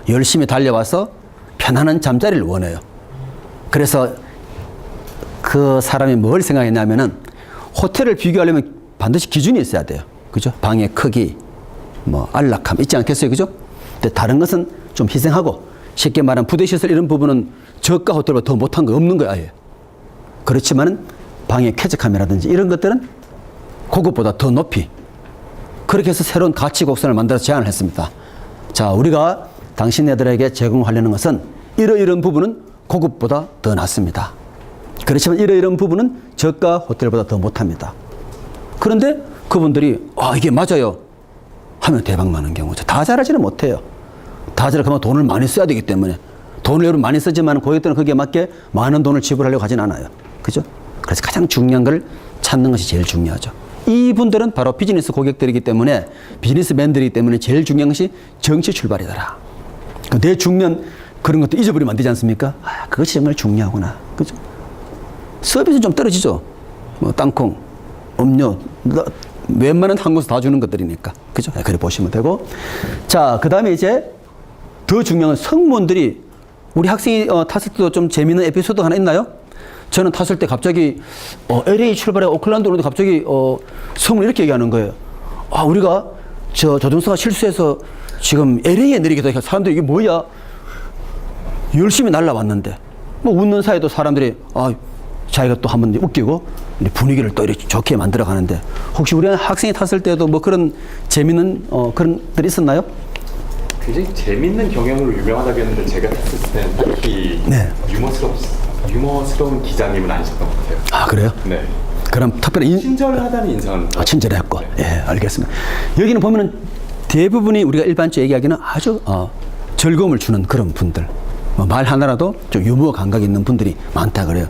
열심히 달려와서 편안한 잠자리를 원해요. 그래서 그 사람이 뭘 생각했냐면은 호텔을 비교하려면 반드시 기준이 있어야 돼요. 그죠? 방의 크기, 뭐 안락함 있지 않겠어요? 그죠? 근데 다른 것은 좀 희생하고 쉽게 말하면 부대시설 이런 부분은 저가 호텔보다 더 못한 거 없는 거야, 아예. 그렇지만은 방의 쾌적함이라든지 이런 것들은 고급보다 더 높이. 그렇게 해서 새로운 가치 곡선을 만들어서 제안을 했습니다. 자, 우리가 당신네들에게 제공하려는 것은 이러이러한 부분은 고급보다 더 낫습니다. 그렇지만 이러이러한 부분은 저가 호텔보다 더 못합니다. 그런데 그분들이 이게 맞아요 하면 대박 나는 경우죠. 다 잘하지는 못해요. 다 잘하면 돈을 많이 써야 되기 때문에 돈을 여러분 많이 쓰지만 고객들은 거기에 맞게 많은 돈을 지불하려고 하진 않아요. 그죠? 그래서 가장 중요한 걸 찾는 것이 제일 중요하죠. 이분들은 바로 비즈니스 고객들이기 때문에 비즈니스맨들이기 때문에 제일 중요한 것이 정시 출발이더라. 내 중요한 그런 것도 잊어버리면 안 되지 않습니까? 그것이 정말 중요하구나. 그죠? 서비스는 좀 떨어지죠. 뭐 땅콩, 음료, 웬만한 항공사 다 주는 것들이니까. 그죠? 그래 보시면 되고. 자, 그 다음에 이제 더 중요한 건 승무원들이 우리 학생이 탔을 때도 좀 재미있는 에피소드 하나 있나요? 저는 탔을 때 갑자기 LA 출발해 오클랜드 오는데 갑자기 승무원이 이렇게 얘기하는 거예요. 아, 우리가 저 조종사가 실수해서 지금 LA에 내리기도 해. 사람들이 이게 뭐야? 열심히 날라왔는데 뭐 웃는 사이도 사람들이 자기가 또 한번 웃기고 분위기를 또 이렇게 좋게 만들어 가는데 혹시 우리 학생이 탔을 때도 뭐 그런 재미있는 그런 들이 있었나요? 굉장히 재밌는 경험으로 유명하다고 했는데 제가 탔을 때는 딱히 네. 유머스러운 기장님은 아니셨던 것 같아요. 아, 그래요? 네. 그럼 특별히 친절하다는 인상은 친절했고. 네. 예, 알겠습니다. 여기는 보면은 대부분이 우리가 일반적으로 얘기하기는 아주 즐거움을 주는 그런 분들. 뭐 말 하나라도 좀 유머 감각이 있는 분들이 많다 그래요.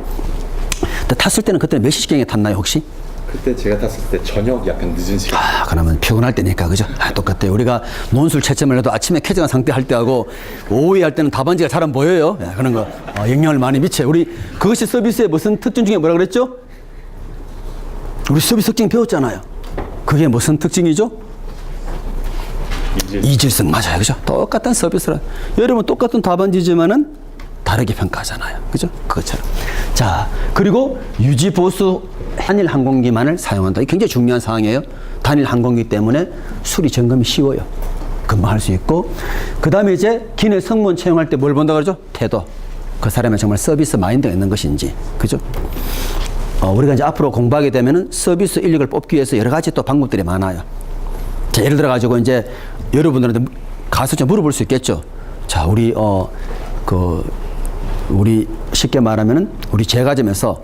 근데 탔을 때는 그때 몇 시경에 탔나요, 혹시? 그때 제가 탔을 때 저녁 약간 늦은 시간. 그러면 피곤할 때니까, 그죠? 똑같아요. 우리가 논술 채점을 해도 아침에 쾌정한 상태 할 때하고 오후에 할 때는 답안지가 잘 안 보여요. 예, 그런 거 영향을 많이 미쳐요. 우리 그것이 서비스의 무슨 특징 중에 뭐라 그랬죠? 우리 서비스 특징 배웠잖아요. 그게 무슨 특징이죠? 이질성. 맞아요. 그죠? 똑같은 서비스라. 여러분 똑같은 답안지지만은 다르게 평가하잖아요. 그죠? 그것처럼. 자, 그리고 유지 보수 단일 항공기만을 사용한다. 이게 굉장히 중요한 사항이에요. 단일 항공기 때문에 수리 점검이 쉬워요. 금방 할 수 있고. 그 다음에 이제 기내 승무원 채용할 때 뭘 본다 그러죠? 태도. 그 사람의 정말 서비스 마인드가 있는 것인지. 그죠? 우리가 이제 앞으로 공부하게 되면은 서비스 인력을 뽑기 위해서 여러 가지 또 방법들이 많아요. 자, 예를 들어 가지고 이제 여러분들한테 가서 좀 물어볼 수 있겠죠. 자, 우리 쉽게 말하면은 우리 제과점에서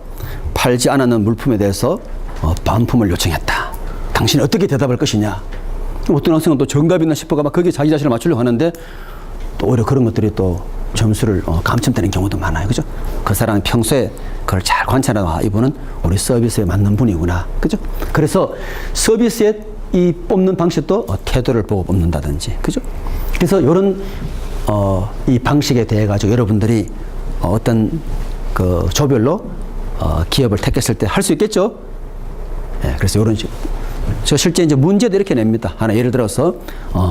팔지 않았는 물품에 대해서 반품을 요청했다. 당신이 어떻게 대답할 것이냐. 어떤 학생은 또 정답이 있나 싶어가 막 거기에 자기 자신을 맞추려고 하는데 또 오히려 그런 것들이 또 점수를 감점되는 경우도 많아요. 그죠? 그 사람은 평소에 그걸 잘 관찰하고 이분은 우리 서비스에 맞는 분이구나. 그죠? 그래서 서비스에 이 뽑는 방식도 태도를 보고 뽑는다든지. 그죠? 그래서 이런 이 방식에 대해 가지고 여러분들이 어떤 그 조별로 기업을 택했을 때 할 수 있겠죠? 예, 그래서 이런 식으로. 저 실제 이제 문제도 이렇게 냅니다. 하나 예를 들어서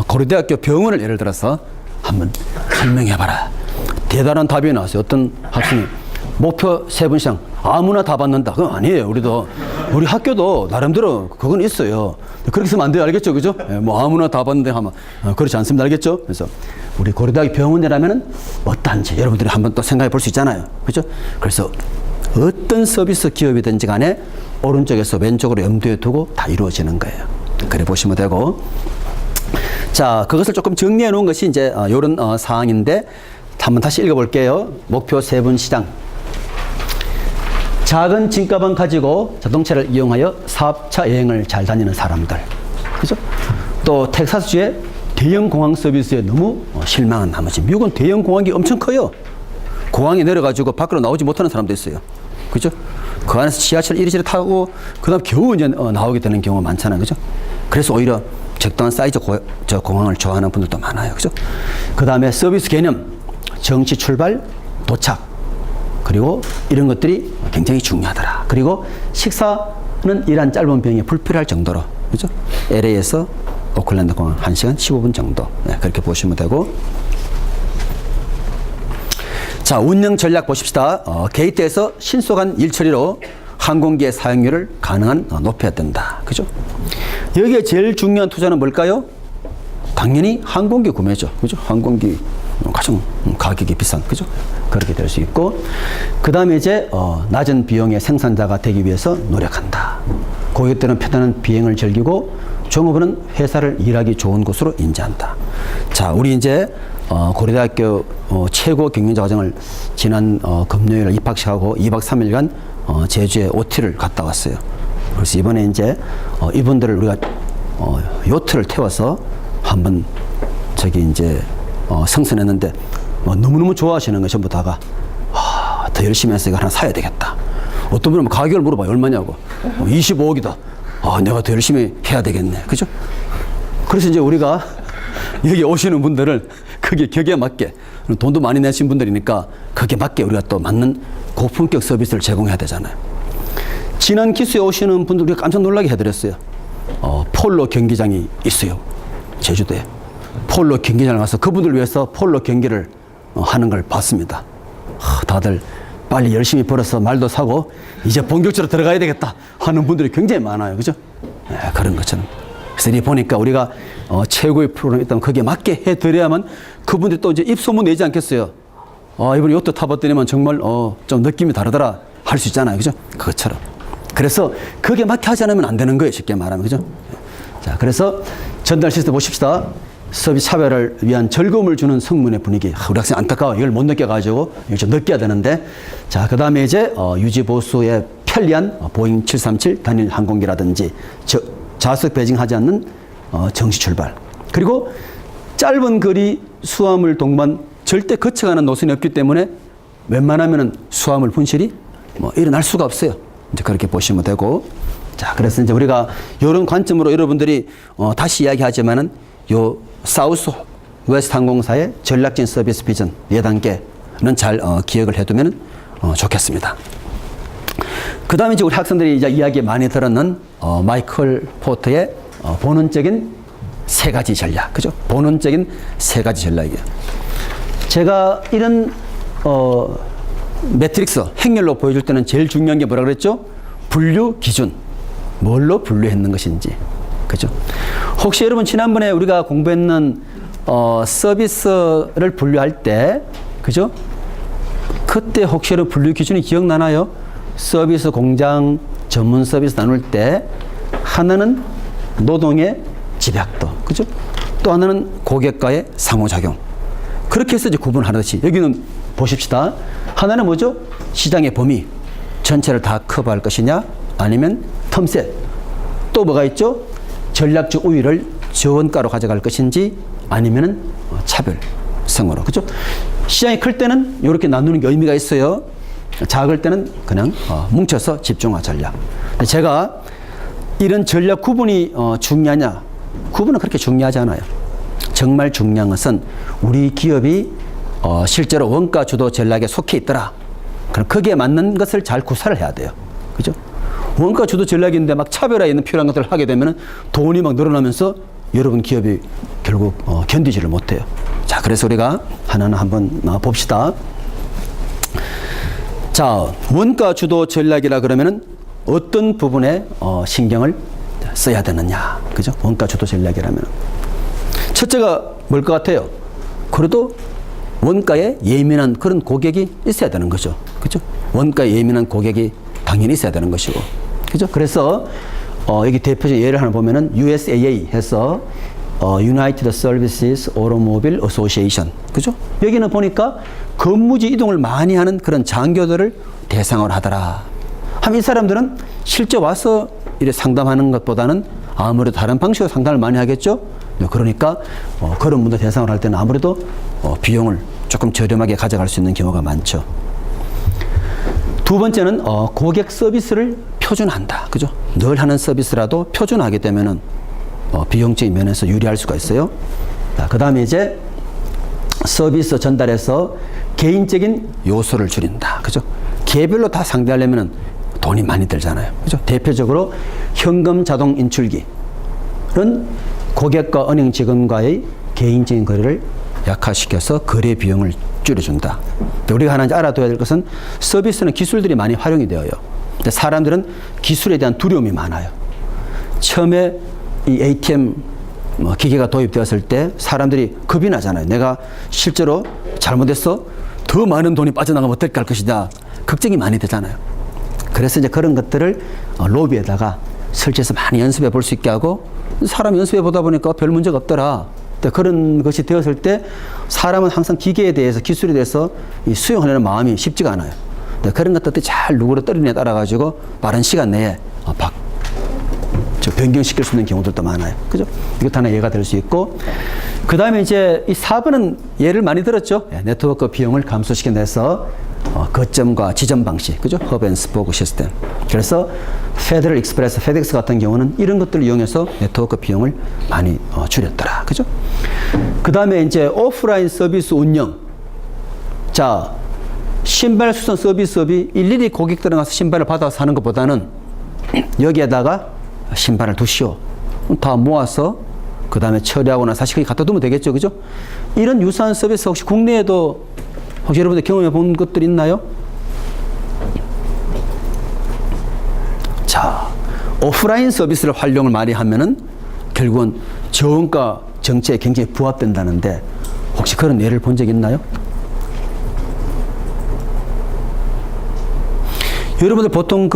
고려대학교 병원을 예를 들어서 한번 설명해봐라. 대단한 답이 나왔어요. 어떤 학생이 목표 3분 이상 아무나 다 받는다. 그건 아니에요. 우리 학교도 나름대로 그건 있어요. 그렇게 쓰면 안 돼요. 알겠죠? 그죠? 예, 뭐 아무나 다 받는데 하면 그렇지 않습니다. 알겠죠? 그래서 우리 고려대학 병원이라면은 어떠한지 여러분들이 한번 또 생각해 볼 수 있잖아요. 그죠? 그래서 어떤 서비스 기업이든지 간에 오른쪽에서 왼쪽으로 염두에 두고 다 이루어지는 거예요. 그래 보시면 되고. 자, 그것을 조금 정리해 놓은 것이 이제 이런 사항인데 한번 다시 읽어볼게요. 목표 3분 시장. 작은 진가방 가지고 자동차를 이용하여 사업차 여행을 잘 다니는 사람들. 그죠? 또 텍사스주의 대형 공항 서비스에 너무 실망한 나머지. 미국은 대형 공항이 엄청 커요. 공항에 내려가지고 밖으로 나오지 못하는 사람도 있어요. 그죠? 그 안에서 지하철 이리저리 타고 그다음 겨우 이제 나오게 되는 경우가 많잖아요. 그죠? 그래서 오히려 적당한 사이즈 저 공항을 좋아하는 분들도 많아요. 그죠? 그 다음에 서비스 개념, 정시 출발, 도착. 그리고 이런 것들이 굉장히 중요하더라. 그리고 식사는 이란 짧은 비용이 불필요할 정도로. 그죠? LA에서 오클랜드 공항 1시간 15분 정도. 네, 그렇게 보시면 되고. 자, 운영 전략 보십시다. 게이트에서 신속한 일 처리로 항공기의 사용률을 가능한 높여야 된다. 그죠? 여기에 제일 중요한 투자는 뭘까요? 당연히 항공기 구매죠. 그죠? 항공기 가장 가격이 비싼. 그죠? 그렇게 될 수 있고. 그 다음에 이제, 낮은 비용의 생산자가 되기 위해서 노력한다. 고객들은 편안한 비행을 즐기고 종업원은 회사를 일하기 좋은 곳으로 인지한다. 자, 우리 이제, 고려대학교 최고 경영자 과정을 지난 금요일 입학식하고 2박 3일간 제주에 OT를 갔다 왔어요. 그래서 이번에 이제 이분들을 우리가 요트를 태워서 한번 저기 이제 승선했는데 너무너무 좋아하시는 거예요. 전부 다가. 더 열심히 해서 이거 하나 사야 되겠다. 어떤 분은 가격을 물어봐요. 얼마냐고. 25억이다. 내가 더 열심히 해야 되겠네. 그죠? 그래서 이제 우리가 여기 오시는 분들을 그게 격에 맞게 돈도 많이 내신 분들이니까 그게 맞게 우리가 또 맞는 고품격 서비스를 제공해야 되잖아요. 지난 기수에 오시는 분들 우리가 깜짝 놀라게 해드렸어요. 폴로 경기장이 있어요. 제주도에. 폴로 경기장을 가서 그분들 위해서 폴로 경기를 하는 걸 봤습니다. 다들 빨리 열심히 벌어서 말도 사고 이제 본격적으로 들어가야 되겠다 하는 분들이 굉장히 많아요. 그죠? 그런 것처럼. 그래서 이 보니까 우리가 최고의 프로그램이 있다면 거기에 맞게 해드려야만 그분들이 또 이제 입소문 내지 않겠어요. 이번에 요트 타봤더니만 정말 좀 느낌이 다르더라 할 수 있잖아요. 그죠? 그것처럼. 그래서 거기에 맞게 하지 않으면 안 되는 거예요. 쉽게 말하면. 그죠? 자, 그래서 전달 시스템 보십시다. 서비스 차별을 위한 즐거움을 주는 성문의 분위기. 우리 학생 안타까워. 이걸 못 느껴가지고 이걸 좀 느껴야 되는데. 자, 그 다음에 이제 유지 보수에 편리한 보잉 737 단일 항공기라든지 좌석 배징하지 않는 정시 출발. 그리고 짧은 거리 수화물 동반 절대 거쳐가는 노선이 없기 때문에 웬만하면은 수화물 분실이 일어날 수가 없어요. 이제 그렇게 보시면 되고. 자, 그래서 이제 우리가 이런 관점으로 여러분들이 다시 이야기하지만은 요 사우스 웨스트 항공사의 전략적인 서비스 비전 4단계는 잘 기억을 해두면 좋겠습니다. 그 다음에 이제 우리 학생들이 이제 이야기 많이 들었는 마이클 포터의 본원적인 3가지 전략. 그죠? 본원적인 3가지 전략이에요. 제가 이런 매트릭스 행렬로 보여줄 때는 제일 중요한 게 뭐라 그랬죠? 분류 기준. 뭘로 분류했는 것인지. 그죠? 혹시 여러분 지난번에 우리가 공부했는 서비스를 분류할 때, 그죠? 그때 혹시 여러분 분류 기준이 기억나나요? 서비스 공장 전문 서비스 나눌 때 하나는 노동의 집약도, 그죠? 또 하나는 고객과의 상호작용. 그렇게 해서 이제 구분하듯이 여기는 보십시다. 하나는 뭐죠? 시장의 범위 전체를 다 커버할 것이냐, 아니면 텀셋. 또 뭐가 있죠? 전략적 우위를 저원가로 가져갈 것인지, 아니면은 차별성으로. 그죠? 시장이 클 때는 이렇게 나누는 게 의미가 있어요. 작을 때는 그냥 뭉쳐서 집중화 전략. 제가 이런 전략 구분이 중요하냐? 구분은 그렇게 중요하지 않아요. 정말 중요한 것은 우리 기업이 실제로 원가 주도 전략에 속해 있더라. 그럼 거기에 맞는 것을 잘 구사를 해야 돼요. 그죠? 원가 주도 전략인데 막 차별화에 있는 필요한 것들을 하게 되면 돈이 막 늘어나면서 여러분 기업이 결국 견디지를 못해요. 자, 그래서 우리가 하나는 한번 봅시다. 자, 원가 주도 전략이라 그러면은 어떤 부분에 신경을 써야 되느냐. 그죠? 원가 주도 전략이라면. 첫째가 뭘 것 같아요? 그래도 원가에 예민한 그런 고객이 있어야 되는 거죠. 그죠? 원가에 예민한 고객이 당연히 있어야 되는 것이고. 그죠? 그래서 여기 대표적 예를 하나 보면은 USAA 해서 United Services Automobile Association. 그죠? 여기는 보니까 근무지 이동을 많이 하는 그런 장교들을 대상으로 하더라. 하면 이 사람들은 실제 와서 이래 상담하는 것보다는 아무래도 다른 방식으로 상담을 많이 하겠죠? 그러니까 그런 분들 대상으로 할 때는 아무래도 비용을 조금 저렴하게 가져갈 수 있는 경우가 많죠. 두 번째는 고객 서비스를 표준화한다. 그죠? 늘 하는 서비스라도 표준화하게 되면은 비용적인 면에서 유리할 수가 있어요. 그 다음에 이제 서비스 전달에서 개인적인 요소를 줄인다. 그죠? 개별로 다 상대하려면은 돈이 많이 들잖아요. 그죠? 대표적으로 현금 자동 인출기는 고객과 은행 직원과의 개인적인 거래를 약화시켜서 거래 비용을 줄여준다. 우리가 하나 알아둬야 될 것은 서비스는 기술들이 많이 활용이 되어요. 근데 사람들은 기술에 대한 두려움이 많아요. 처음에 이 ATM 기계가 도입되었을 때 사람들이 겁이 나잖아요. 내가 실제로 잘못해서 더 많은 돈이 빠져나가면 어떻게 할 것이다. 걱정이 많이 되잖아요. 그래서 이제 그런 것들을 로비에다가 설치해서 많이 연습해 볼 수 있게 하고, 사람이 연습해 보다 보니까 별 문제가 없더라. 그런 것이 되었을 때 사람은 항상 기계에 대해서, 기술에 대해서 수용하려는 마음이 쉽지가 않아요. 그런 것들이 잘 누구를 떨어내에 따라가지고 빠른 시간 내에 변경시킬 수 있는 경우들도 많아요. 그죠? 이것도 하나 예가 될 수 있고, 그 다음에 이제 이 4번은 예를 많이 들었죠. 네트워크 비용을 감소시켜내서 거점과 지점 방식, 그죠? 허브 앤 스포크 시스템. 그래서 페더럴 익스프레스, 페덱스 같은 경우는 이런 것들을 이용해서 네트워크 비용을 많이 줄였더라. 그죠? 그 다음에 이제 오프라인 서비스 운영. 자, 신발 수선 서비스업이 일일이 고객들에 가서 신발을 받아서 하는 것보다는 여기에다가 신발을 두시오. 다 모아서 그 다음에 처리하거나 다시 거기 갖다 두면 되겠죠. 그죠? 이런 유사한 서비스 혹시 국내에도 혹시 여러분들 경험해 본 것들 있나요? 자, 오프라인 서비스를 활용을 많이 하면은 결국은 저원가 정책에 굉장히 부합된다는데 혹시 그런 예를 본 적 있나요? 여러분들 보통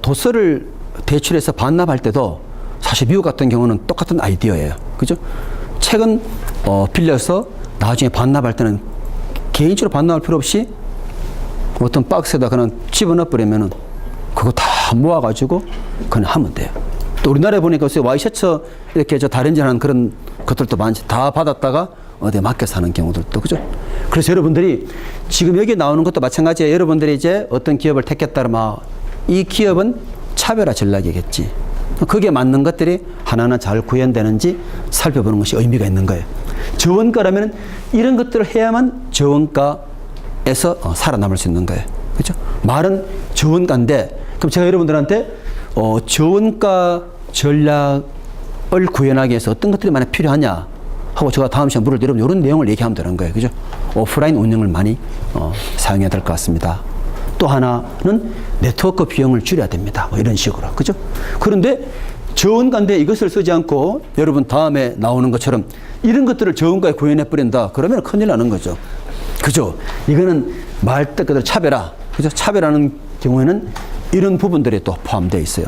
도서를 대출해서 반납할 때도 사실 미국 같은 경우는 똑같은 아이디어예요. 그죠? 책은 빌려서 나중에 반납할 때는 개인적으로 반납할 필요 없이 어떤 박스에다 그냥 집어넣어 버리면은 그거 다 모아가지고 그냥 하면 돼요. 또 우리나라에 보니까 와이셔츠 이렇게 다른질하는 그런 것들도 많지. 다 받았다가 어디에 맡겨서 하는 경우들도. 그죠? 그래서 여러분들이 지금 여기 나오는 것도 마찬가지예요. 여러분들이 이제 어떤 기업을 택했다면 이 기업은 차별화 전략이겠지. 거기에 맞는 것들이 하나하나 잘 구현되는지 살펴보는 것이 의미가 있는 거예요. 저원가라면 이런 것들을 해야만 저원가에서 살아남을 수 있는 거예요. 그렇죠? 말은 저원가인데 그럼 제가 여러분들한테 저원가 전략을 구현하기 위해서 어떤 것들이 많이 필요하냐 하고 제가 다음 시간에 물을 때 여러분 이런 내용을 얘기하면 되는 거예요. 그죠? 오프라인 운영을 많이 사용해야 될 것 같습니다. 또 하나는 네트워크 비용을 줄여야 됩니다. 뭐 이런 식으로. 그죠? 그런데 저원가인데 이것을 쓰지 않고 여러분 다음에 나오는 것처럼 이런 것들을 저원가에 구현해 버린다. 그러면 큰일 나는 거죠. 그죠? 이거는 말 그대로 차별화. 그죠? 차별하는 경우에는 이런 부분들이 또 포함되어 있어요.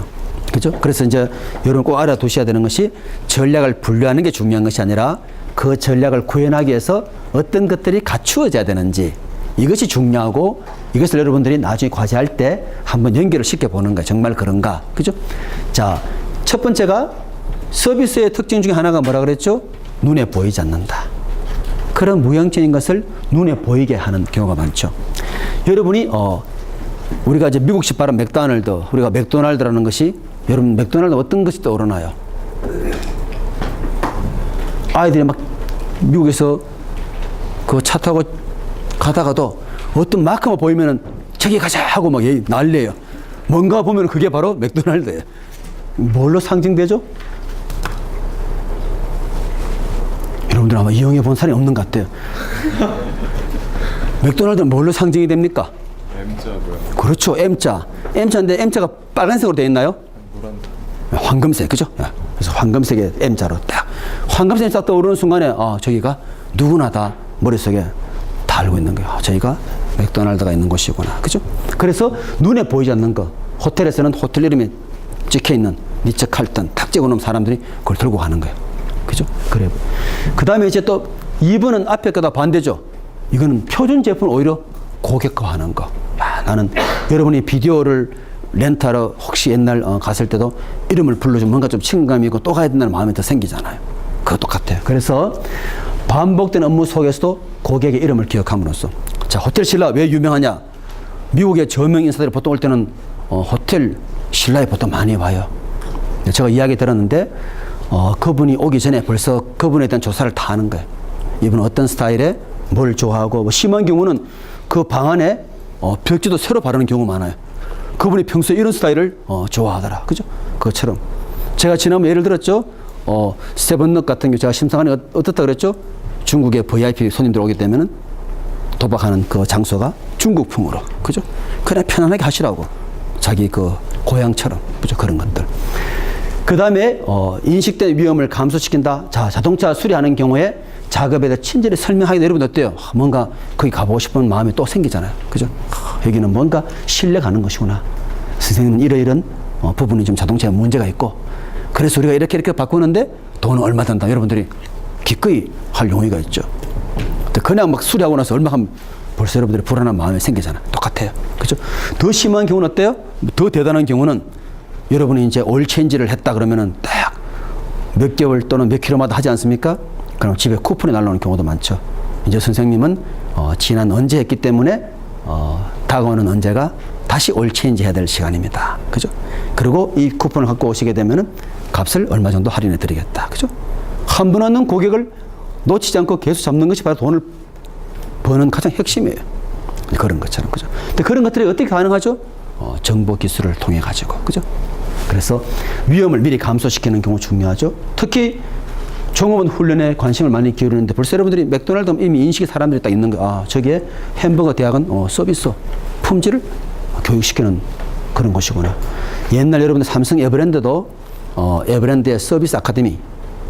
그죠? 그래서 이제 여러분 꼭 알아두셔야 되는 것이 전략을 분류하는 게 중요한 것이 아니라 그 전략을 구현하기 위해서 어떤 것들이 갖추어져야 되는지 이것이 중요하고 이것을 여러분들이 나중에 과제할 때 한번 연결을 시켜보는 거예요. 정말 그런가? 그죠? 자, 첫 번째가 서비스의 특징 중에 하나가 뭐라 그랬죠? 눈에 보이지 않는다. 그런 무형적인 것을 눈에 보이게 하는 경우가 많죠. 여러분이 우리가 이제 미국식 발음 맥도날드, 우리가 맥도날드라는 것이 여러분 맥도날드 어떤 것이 떠오르나요? 아이들이 막 미국에서 그 차 타고 가다가도 어떤 마크만 보이면은 저기 가자 하고 막 난리예요. 뭔가 보면 그게 바로 맥도날드예요. 뭘로 상징되죠? 여러분들 아마 이용해 본 사람이 없는 것 같아요. 맥도날드는 뭘로 상징이 됩니까? M자고요. 그렇죠. M자. M자인데 M자가 빨간색으로 되어 있나요? 황금색. 그죠? 그래서 황금색의 M자로 딱. 황금색이 딱 떠오르는 순간에 저기가 누구나 다 머릿속에 다 알고 있는 거예요. 저기가 맥도날드가 있는 곳이구나. 그죠? 그래서 눈에 보이지 않는 거. 호텔에서는 호텔 이름이 찍혀 있는 리처 칼튼 탁 찍어 놓으면 사람들이 그걸 들고 가는 거예요. 그죠? 그래요. 그 다음에 이제 또 2번은 앞에 거다 반대죠. 이거는 표준 제품 오히려 고객화하는 거. 야, 나는 여러분이 비디오를 렌트하러 혹시 옛날 갔을 때도 이름을 불러주면 뭔가 좀 친근감이 있고 또 가야 된다는 마음이 더 생기잖아요. 그거 똑같아요. 그래서 반복된 업무 속에서도 고객의 이름을 기억함으로써 자, 호텔 신라 왜 유명하냐? 미국의 저명 인사들이 보통 올 때는 호텔 신라에 보통 많이 와요. 제가 이야기 들었는데 그분이 오기 전에 벌써 그분에 대한 조사를 다 하는 거예요. 이분은 어떤 스타일에 뭘 좋아하고 뭐 심한 경우는 그 방 안에 벽지도 새로 바르는 경우 많아요. 그분이 평소에 이런 스타일을 좋아하더라. 그죠? 그것처럼 제가 지난번 예를 들었죠. 세븐넛 같은 경우 제가 심사관이 어떻다 그랬죠? 중국의 VIP 손님들 오게 되면은 도박하는 그 장소가 중국풍으로. 그죠? 그냥 편안하게 하시라고. 자기 그 고향처럼. 그죠? 그런 것들. 그 다음에 인식된 위험을 감소시킨다. 자, 자동차 수리하는 경우에 작업에 대해 친절히 설명하게 여러분 어때요? 뭔가 거기 가보고 싶은 마음이 또 생기잖아요. 그죠? 여기는 뭔가 신뢰가는 것이구나. 선생님은 이런 부분이 좀 자동차에 문제가 있고 그래서 우리가 이렇게 바꾸는데 돈은 얼마 든다. 여러분들이 기꺼이 할 용의가 있죠. 그냥 막 수리하고 나서 얼마 하면 벌써 여러분들이 불안한 마음이 생기잖아요. 똑같아요. 그죠? 더 심한 경우는 어때요? 더 대단한 경우는 여러분이 이제 올 체인지를 했다 그러면은 딱 몇 개월 또는 몇 킬로마다 하지 않습니까? 그럼 집에 쿠폰이 날라오는 경우도 많죠. 이제 선생님은 지난 언제 했기 때문에 다가오는 언제가 다시 올 체인지 해야 될 시간입니다. 그죠? 그리고 이 쿠폰을 갖고 오시게 되면은 값을 얼마 정도 할인해 드리겠다. 그죠? 한 번 얻는 고객을 놓치지 않고 계속 잡는 것이 바로 돈을 버는 가장 핵심이에요. 그런 것처럼. 그죠? 근데 그런 것들이 어떻게 가능하죠? 정보 기술을 통해 가지고. 그죠? 그래서 위험을 미리 감소시키는 경우 중요하죠. 특히 종업원 훈련에 관심을 많이 기울이는데 벌써 여러분들이 맥도날드 이미 인식이 사람들이 딱 있는 거야. 아, 저기에 햄버거 대학은 서비스 품질을 교육시키는 그런 곳이구나. 옛날 여러분들 삼성 에버랜드도 에버랜드의 서비스 아카데미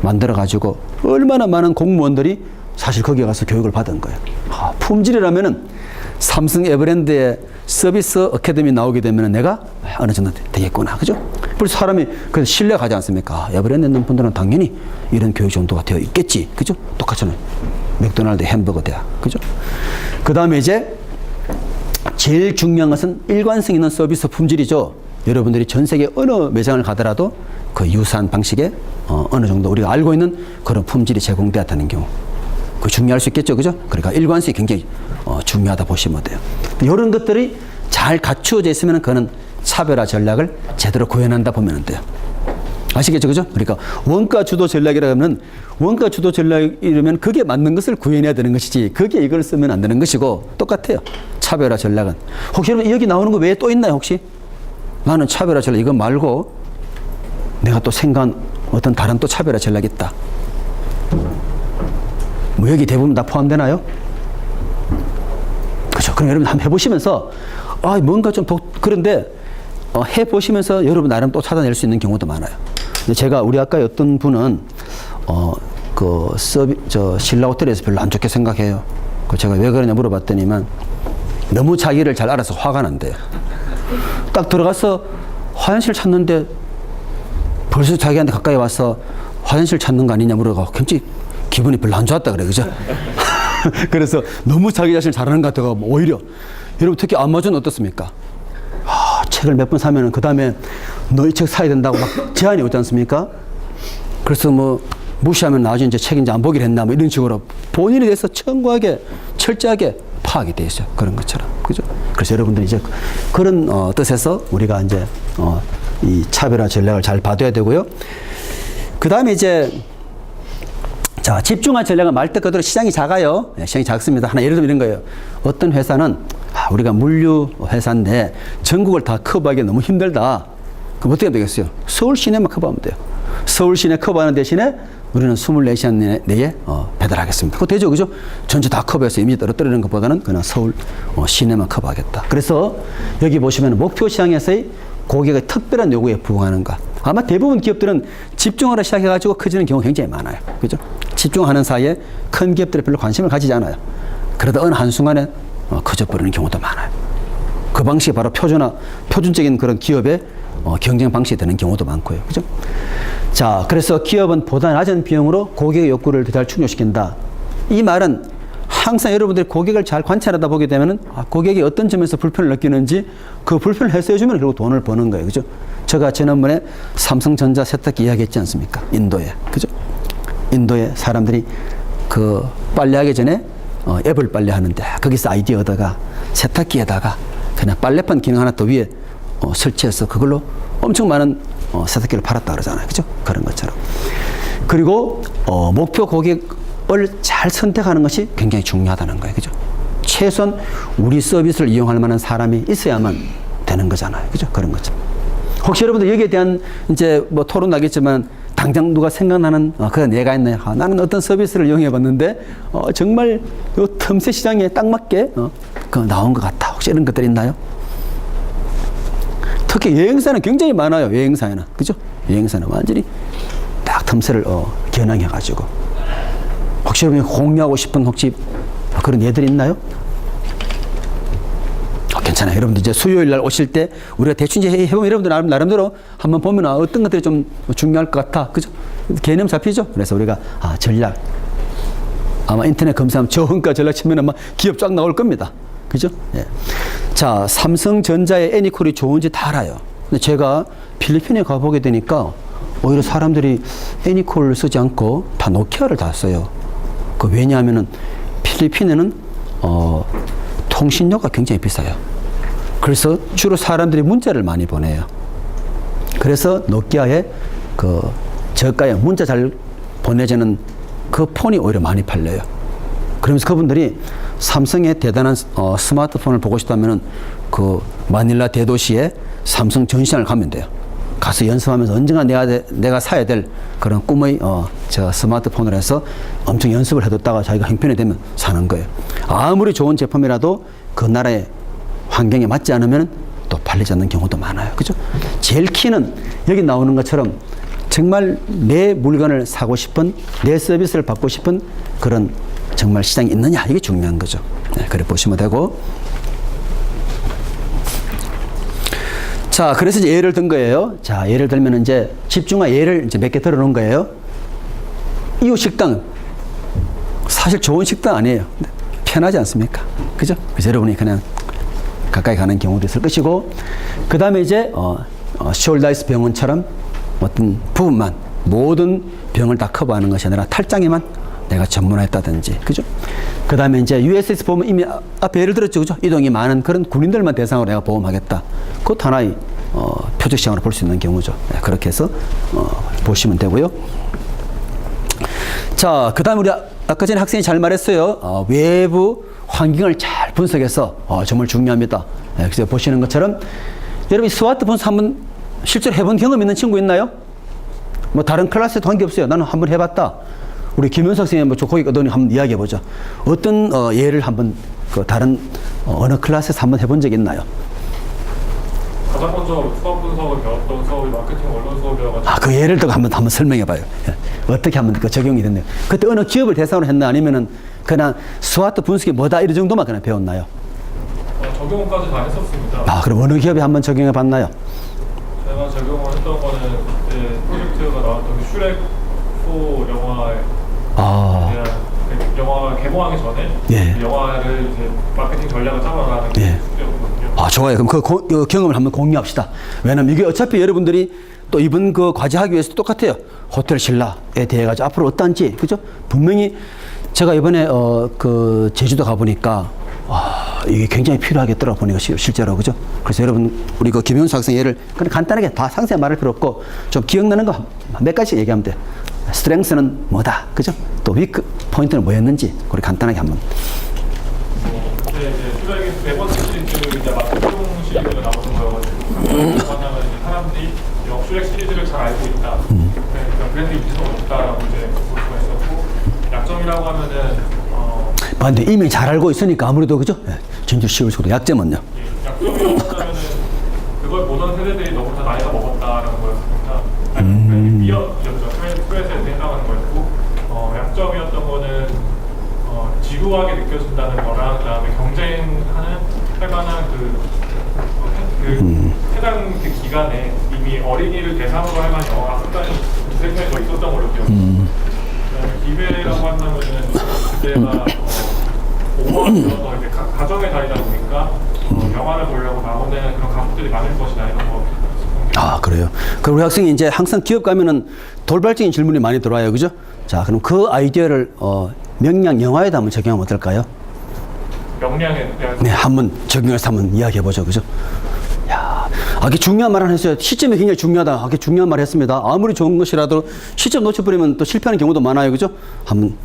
만들어가지고 얼마나 많은 공무원들이 사실 거기에 가서 교육을 받은 거예요. 아, 품질이라면은 삼성 에버랜드의 서비스 어카데미 나오게 되면 내가 어느 정도 되겠구나. 그죠? 벌써 사람이 그래서 신뢰가지 않습니까? 에버랜드 있는 분들은 당연히 이런 교육 정도가 되어 있겠지. 그죠? 똑같잖아요. 맥도날드 햄버거 대학. 그죠? 그 다음에 이제 제일 중요한 것은 일관성 있는 서비스 품질이죠. 여러분들이 전 세계 어느 매장을 가더라도 그 유사한 방식의 어느 정도 우리가 알고 있는 그런 품질이 제공되었다는 경우. 그 중요할 수 있겠죠. 그죠? 그러니까 일관성이 굉장히 중요하다 보시면 돼요. 이런 것들이 잘 갖추어져 있으면 그거는 차별화 전략을 제대로 구현한다 보면 돼요. 아시겠죠? 그죠? 그러니까 원가 주도 전략이라 하면 원가 주도 전략이라면 그게 맞는 것을 구현해야 되는 것이지 그게 이걸 쓰면 안 되는 것이고 똑같아요. 차별화 전략은. 혹시 여러분 여기 나오는 거 외에 또 있나요? 혹시? 나는 차별화 전략 이거 말고 내가 또 생각한 어떤 다른 또 차별화 전략이 있다. 뭐 여기 대부분 다 포함되나요? 그죠? 그럼 여러분 한번 해보시면서 아 뭔가 좀 그런데 해보시면서 여러분 나름 또 찾아낼 수 있는 경우도 많아요. 근데 제가 우리 아까 어떤 분은 신라 호텔에서 별로 안 좋게 생각해요. 그 제가 왜 그러냐 물어봤더니만 너무 자기를 잘 알아서 화가 난대요. 딱 들어가서 화장실 찾는데 벌써 자기한테 가까이 와서 화장실 찾는 거 아니냐 물어가 굉장히 기분이 별로 안 좋았다 그래. 그죠? 그래서 너무 자기 자신을 잘하는 것 같아가 오히려 여러분 특히 아마존 어떻습니까? 책을 몇 번 사면은 그 다음에 너 이 책 사야 된다고 막 제한이 오지 않습니까? 그래서 뭐 무시하면 나중에 이제 책 이제 안 보기로 했나 뭐 이런 식으로 본인에 대해서 청구하게 철저하게 파악이 돼 있어요. 그런 것처럼. 그죠? 그래서 여러분들이 이제 그런 뜻에서 우리가 이제 이 차별화 전략을 잘 봐둬야 되고요. 그 다음에 이제 자, 집중화 전략은 말 때 그대로 시장이 작아요. 네, 시장이 작습니다. 하나 예를 들면 이런 거예요. 어떤 회사는 우리가 물류 회사인데 전국을 다 커버하기 너무 힘들다. 그럼 어떻게 하면 되겠어요? 서울 시내만 커버하면 돼요. 서울 시내 커버하는 대신에 우리는 24시간 내에 배달하겠습니다. 그거 되죠, 그죠? 전체 다 커버해서 이미지 떨어뜨리는 것보다는 그냥 서울 시내만 커버하겠다. 그래서 여기 보시면 목표 시장에서의 고객의 특별한 요구에 부응하는가. 아마 대부분 기업들은 집중하러 시작해가지고 커지는 경우가 굉장히 많아요. 그죠? 집중하는 사이에 큰 기업들이 별로 관심을 가지지 않아요. 그러다 어느 한순간에 커져버리는 경우도 많아요. 그 방식이 바로 표준적인 그런 기업의 경쟁 방식이 되는 경우도 많고요. 그죠? 자, 그래서 기업은 보다 낮은 비용으로 고객의 욕구를 더 잘 충족시킨다. 이 말은 항상 여러분들이 고객을 잘 관찰하다 보게 되면은 고객이 어떤 점에서 불편을 느끼는지 그 불편을 해소해주면 결국 돈을 버는 거예요. 그죠? 제가 지난번에 삼성전자 세탁기 이야기했지 않습니까? 인도에. 그죠? 인도에 사람들이 그 빨래하기 전에 앱을 빨래하는데 거기서 아이디어 얻어가 세탁기에다가 그냥 빨래판 기능 하나 더 위에 설치해서 그걸로 엄청 많은 세탁기를 팔았다 그러잖아요. 그죠? 그런 것처럼. 그리고 목표 고객을 잘 선택하는 것이 굉장히 중요하다는 거예요. 그죠? 최소한 우리 서비스를 이용할 만한 사람이 있어야만 되는 거잖아요. 그죠? 그런 거죠. 혹시 여러분들 여기에 대한 이제 뭐 토론 나겠지만 당장 누가 생각나는 그런 예가 있나요? 나는 어떤 서비스를 이용해 봤는데 정말 요 틈새 시장에 딱 맞게 나온 것 같다. 혹시 이런 것들이 있나요? 특히 여행사는 굉장히 많아요. 여행사에는. 그죠? 여행사는 완전히 딱 틈새를 겨냥해 가지고. 혹시 여러분이 공유하고 싶은 혹시 그런 예들이 있나요? 괜찮아요. 여러분들 이제 수요일 날 오실 때 우리가 대충 이제 해보면 여러분들 나름대로 한번 보면 어떤 것들이 좀 중요할 것 같아. 그죠? 개념 잡히죠? 그래서 우리가 전략. 아마 인터넷 검사하면 저원가 전략 치면 아마 기업 쫙 나올 겁니다. 그죠? 예. 자, 삼성전자의 애니콜이 좋은지 다 알아요. 근데 제가 필리핀에 가보게 되니까 오히려 사람들이 애니콜을 쓰지 않고 다 노키아를 다 써요. 왜냐하면은 필리핀에는 통신료가 굉장히 비싸요. 그래서 주로 사람들이 문자를 많이 보내요. 그래서 노키아의 그 저가에 문자 잘 보내주는 그 폰이 오히려 많이 팔려요. 그러면서 그분들이 삼성의 대단한 스마트폰을 보고 싶다면은 그 마닐라 대도시에 삼성 전시장을 가면 돼요. 가서 연습하면서 언젠가 내가 사야 될 그런 꿈의 저 스마트폰을 해서 엄청 연습을 해뒀다가 자기가 형편이 되면 사는 거예요. 아무리 좋은 제품이라도 그 나라의 환경에 맞지 않으면 또 팔리지 않는 경우도 많아요. 그죠? 제일 키는 여기 나오는 것처럼 정말 내 물건을 사고 싶은, 내 서비스를 받고 싶은 그런 정말 시장이 있느냐, 이게 중요한 거죠. 네, 그래 보시면 되고. 자, 그래서 이제 예를 든 거예요. 자, 예를 들면 이제 집중화 예를 이제 몇 개 들어 놓은 거예요. 이웃 식당. 사실 좋은 식당 아니에요. 편하지 않습니까? 그죠? 그래서 여러분이 그냥 가까이 가는 경우도 있을 것이고, 그 다음에 이제, 숄다이스 병원처럼 어떤 부분만, 모든 병을 다 커버하는 것이 아니라 탈장에만 내가 전문화했다든지, 그죠? 그 다음에 이제 USS 보면 이미 앞에 예를 들었죠, 그죠? 이동이 많은 그런 군인들만 대상으로 내가 보험하겠다. 그것도 하나의 표적 시장으로 볼 수 있는 경우죠. 네, 그렇게 해서 보시면 되고요. 자, 그 다음에 우리 아까 전에 학생이 잘 말했어요. 외부 환경을 잘 분석해서 정말 중요합니다. 네, 그래서 보시는 것처럼 여러분 스마트폰 한번 실제로 해본 경험 있는 친구 있나요? 뭐 다른 클래스에도 관계없어요. 나는 한번 해봤다. 우리 김현석 선생님 뭐 거기 어떤 한번 이야기해 보죠. 어떤 예를 한번 그 다른 어느 클래스에서 한번 해본 적 있나요? 가장 먼저 수업 분석을 배웠던 수업이 마케팅 원론 수업이어가지고 그 예를 들어 한번 설명해 봐요. 예. 어떻게 하면 그 적용이 됐나요? 그때 어느 기업을 대상으로 했나 아니면은 그냥 스와트 분석이 뭐다 이런 정도만 그냥 배웠나요? 적용까지 다 했었습니다. 그럼 어느 기업에 한번 적용해 봤나요? 제가 적용을 했던 거는 그때 프로젝트가 나왔던 슈렉4 영화에 영화가 개봉하기 전에 예. 영화를 이제 마케팅 전략을 짜봐라는 게 예. 숙제였거든요. 좋아요. 그럼 그 경험을 한번 공유합시다. 왜냐면 이게 어차피 여러분들이 또 이번 그 과제하기 위해서 똑같아요. 호텔 신라에 대해 가지고 앞으로 어떤지, 그죠? 분명히 제가 이번에 그 제주도 가보니까 이게 굉장히 필요하겠더라 보니까 실제로, 그죠? 그래서 여러분 우리 그 김현수 학생 예를 그냥 간단하게 다 상세히 말할 필요 없고 좀 기억나는 거 몇 가지 얘기하면 돼. 스트렝스는 뭐다, 그죠? 또 위크 포인트는 뭐였는지 우리 간단하게 한번. 이제 슈렉이 네 번째 시리즈 이제 마케팅 시리즈가 나오는 거여가지고 만나면 이제 사람들이 슈렉 시리즈를 잘 알고 있다. 그러니까 브랜드 이미지가 없다라고 이제 볼 수가 있었고, 약점이라고 하면은 근데 이미 잘 알고 있으니까 아무래도, 그죠? 예, 진짜 쉬울 수도. 약점은요? 약점이라고 하면은 그걸 보던 세대들이 너무 다 나이가 먹었다라는 거였습니다. 미역이었죠. 스웨스에서 해당하는 거였고, 약점이었던 거는 지루하게 느껴진다는 거랑, 그다음에 경쟁하는 할 만한 해당 그 기간에 이미 어린이를 대상으로 할 만한 영화가 상당히 두세 편이 더 있었던 걸로 기억합니다. 그다음에 기회라고 한다면은 그때가 5월 들어서 이제 가정에 다니다 보니까 영화를 보려고 나오는 그런 가족들이 많을 것이다 이런 거. 그래요. 그럼 우리 학생이 이제 항상 기업 가면은 돌발적인 질문이 많이 들어와요, 그죠? 자, 그럼 그 아이디어를 명량 영화에다 한번 적용하면 어떨까요? 명량에 대한 네, 한번 적용해서 한번 이야기해 보죠, 그죠? 야, 이게 중요한 말 하나 했어요. 시점이 굉장히 중요하다. 이게 중요한 말 했습니다. 아무리 좋은 것이라도 시점 놓쳐버리면 또 실패하는 경우도 많아요, 그죠? 한번.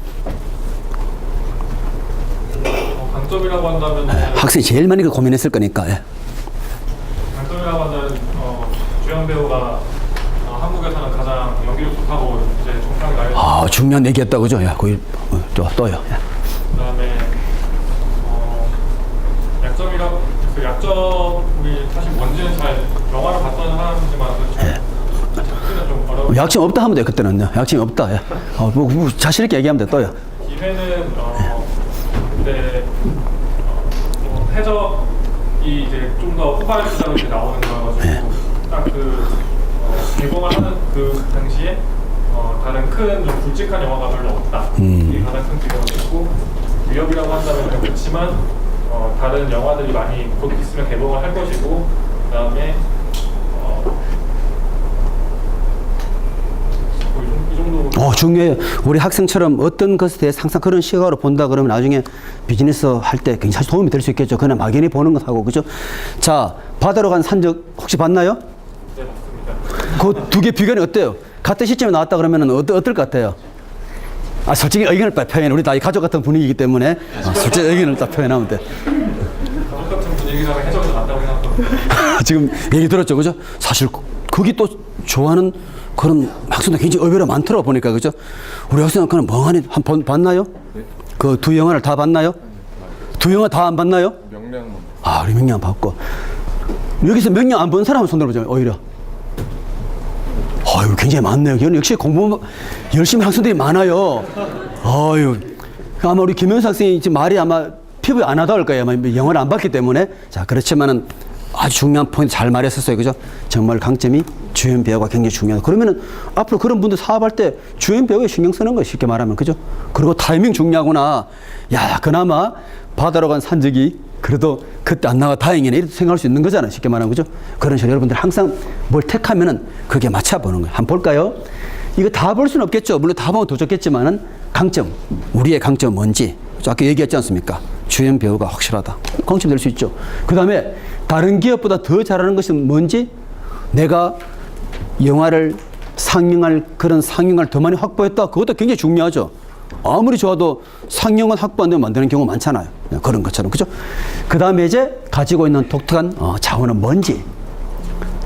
강점이라고 한다면 학생이 제일 많이 고민했을 거니까. 예. 강점이라고 한다면 주연 배우가 한국에서는 가장 연기력 좋다고 이제 정평이 나요. 중요한 얘기였다, 그죠? 야, 거기 또요. 야. 그다음에 약점이 사실 뭔지는 잘 영화를 봤던 사람이지만 자체는 좀 어려워. 약점 없다 하면 돼요, 그때는요. 약점이 없다. 야. 뭐 자신 있게 얘기하면 돼, 또요. 기회는 그때 해적이 이제 좀 더 후발 주자로 이제 나오는 거여가지고 딱 개봉을 하는 그 당시에 다른 큰 좀 굵직한 영화가 별로 없다. 이게 가장 큰 기회였고, 위협이라고 한다면 그렇지만 다른 영화들이 많이 곧 있으면 개봉을 할 것이고, 그다음에 이 정도. 중요해요. 우리 학생처럼 어떤 것에 대해서 항상 그런 시각으로 본다 그러면 나중에 비즈니스 할 때 굉장히 도움이 될 수 있겠죠. 그냥 막연히 보는 것하고, 그죠? 자, 바다로 간 산적 혹시 봤나요? 네, 맞습니다. 그 두 개 비교는 어때요? 같은 시점에 나왔다 그러면 어떨 것 같아요? 솔직히 의견을 딱 표현해. 우리 다 가족 같은 분위기이기 때문에 솔직히 의견을 딱 표현하면 돼. 가족 같은 분위기라면 해적이 낫다고 생각합니다. 지금 얘기 들었죠, 그죠? 사실 거기 또 좋아하는 그런 학생도 굉장히 의외로 많더라 보니까, 그죠? 우리 학생은 그냥 멍하니 한 번 봤나요? 그 두 영화를 다 봤나요? 두 영화 다 안 봤나요? 명량. 아, 우리 명량 봤고. 여기서 명량 안 본 사람은 손 들어보죠, 오히려. 아유, 굉장히 많네요. 여기는 역시 공부 열심히 한 학생들이 많아요. 아유, 아마 우리 김현수 학생이 지금 말이 아마 피부에 안 하다 할 거예요. 아마 영어를 안 봤기 때문에. 자, 그렇지만은 아주 중요한 포인트 잘 말했었어요. 그죠? 정말 강점이 주연 배우가 굉장히 중요하다. 그러면은 앞으로 그런 분들 사업할 때 주연 배우에 신경 쓰는 거예요. 쉽게 말하면. 그죠? 그리고 타이밍 중요하구나. 야, 그나마 바다로 간 산적이 그래도 그때 안 나가 다행이네. 이렇게 생각할 수 있는 거잖아요. 쉽게 말하면. 그죠? 그런 식으로 여러분들 항상 뭘 택하면은 그게 맞춰보는 거예요. 한번 볼까요? 이거 다 볼 수는 없겠죠. 물론 다 보면 더 좋겠지만은 강점. 우리의 강점 뭔지. 아까 얘기했지 않습니까? 주연 배우가 확실하다. 강점 될 수 있죠. 그 다음에 다른 기업보다 더 잘하는 것이 뭔지, 내가 영화를 상영할 그런 상영을 더 많이 확보했다. 그것도 굉장히 중요하죠. 아무리 좋아도 상영은 확보 안 되면 만드는 경우가 많잖아요. 그런 것처럼. 그죠? 그 다음에 이제 가지고 있는 독특한 자원은 뭔지,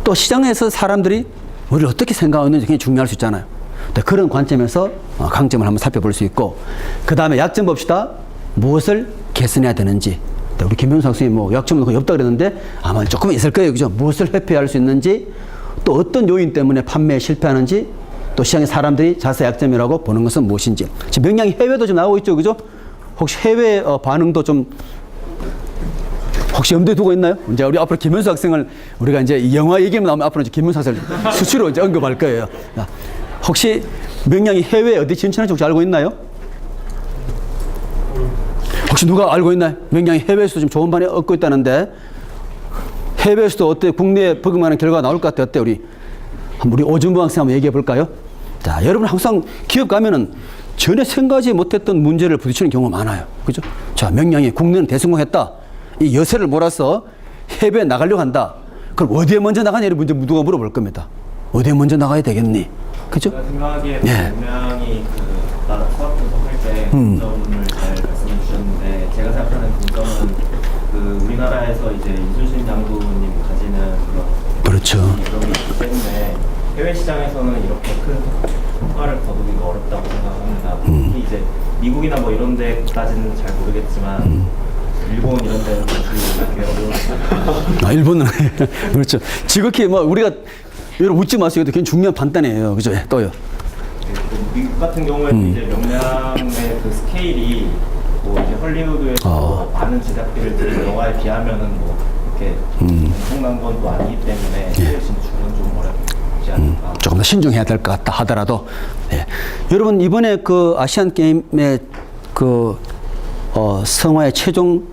또 시장에서 사람들이 우리를 어떻게 생각하는지 굉장히 중요할 수 있잖아요. 그런 관점에서 강점을 한번 살펴볼 수 있고, 그 다음에 약점 봅시다. 무엇을 개선해야 되는지. 우리 김현수 학생이 뭐 약점은 거의 없다 그랬는데 아마 조금 있을 거예요. 그죠? 무엇을 회피할 수 있는지, 또 어떤 요인 때문에 판매에 실패하는지, 또 시장의 사람들이 자세 약점이라고 보는 것은 무엇인지. 지금 명량이 해외도 좀 나오고 있죠. 그죠? 혹시 해외 반응도 좀 혹시 염두에 두고 있나요? 이제 우리 앞으로 김현수 학생을 우리가 이제 이 영화 얘기만 나오면 앞으로 이제 김현수 학생을 수시로 이제 언급할 거예요. 혹시 명량이 해외에 어디 진출한지 혹시 알고 있나요? 혹시 누가 알고 있나요? 명량이 해외에서도 좀 좋은 반응을 얻고 있다는데, 해외에서도 어때? 국내에 버금가는 결과가 나올 것 같아요. 어때? 우리 오준부 학생 한번 얘기해 볼까요? 자, 여러분 항상 기업 가면은 전혀 생각하지 못했던 문제를 부딪히는 경우가 많아요. 그죠? 자, 명량이 국내는 대성공했다. 이 여세를 몰아서 해외에 나가려고 한다. 그럼 어디에 먼저 나가냐? 이런 문제 누가 물어볼 겁니다. 어디에 먼저 나가야 되겠니? 그죠? 제가 생각하기에 예. 분명히 그 나라 수학 분석할 때 강점을 잘 말씀해 주셨는데, 제가 생각하는 강점은 그 우리나라에서 이제 이순신 장군님 가지는 그렇죠. 그런 게 있기 때문에 해외 시장에서는 이렇게 큰 성과를 거두기가 어렵다고 생각합니다. 특히 이제 미국이나 뭐 이런 데까지는 잘 모르겠지만 일본 이런 데는 꽤 어려운. 일본은 그렇죠. 지극히 뭐 우리가 여러분 웃지 마세요. 굉장히 중요한 판단이에요. 그죠? 또요. 미국 같은 경우에는 이제 명량의 그 스케일이 뭐 이제 헐리우드에서 많은 제작비를 들인 영화에 비하면은 뭐 이렇게 엄청난 건 또 아니기 때문에 해외 진출은 좀 어렵지 않을까. 조금 더 신중해야 될 것 같다 하더라도, 예. 여러분 이번에 그 아시안 게임의 그 성화의 최종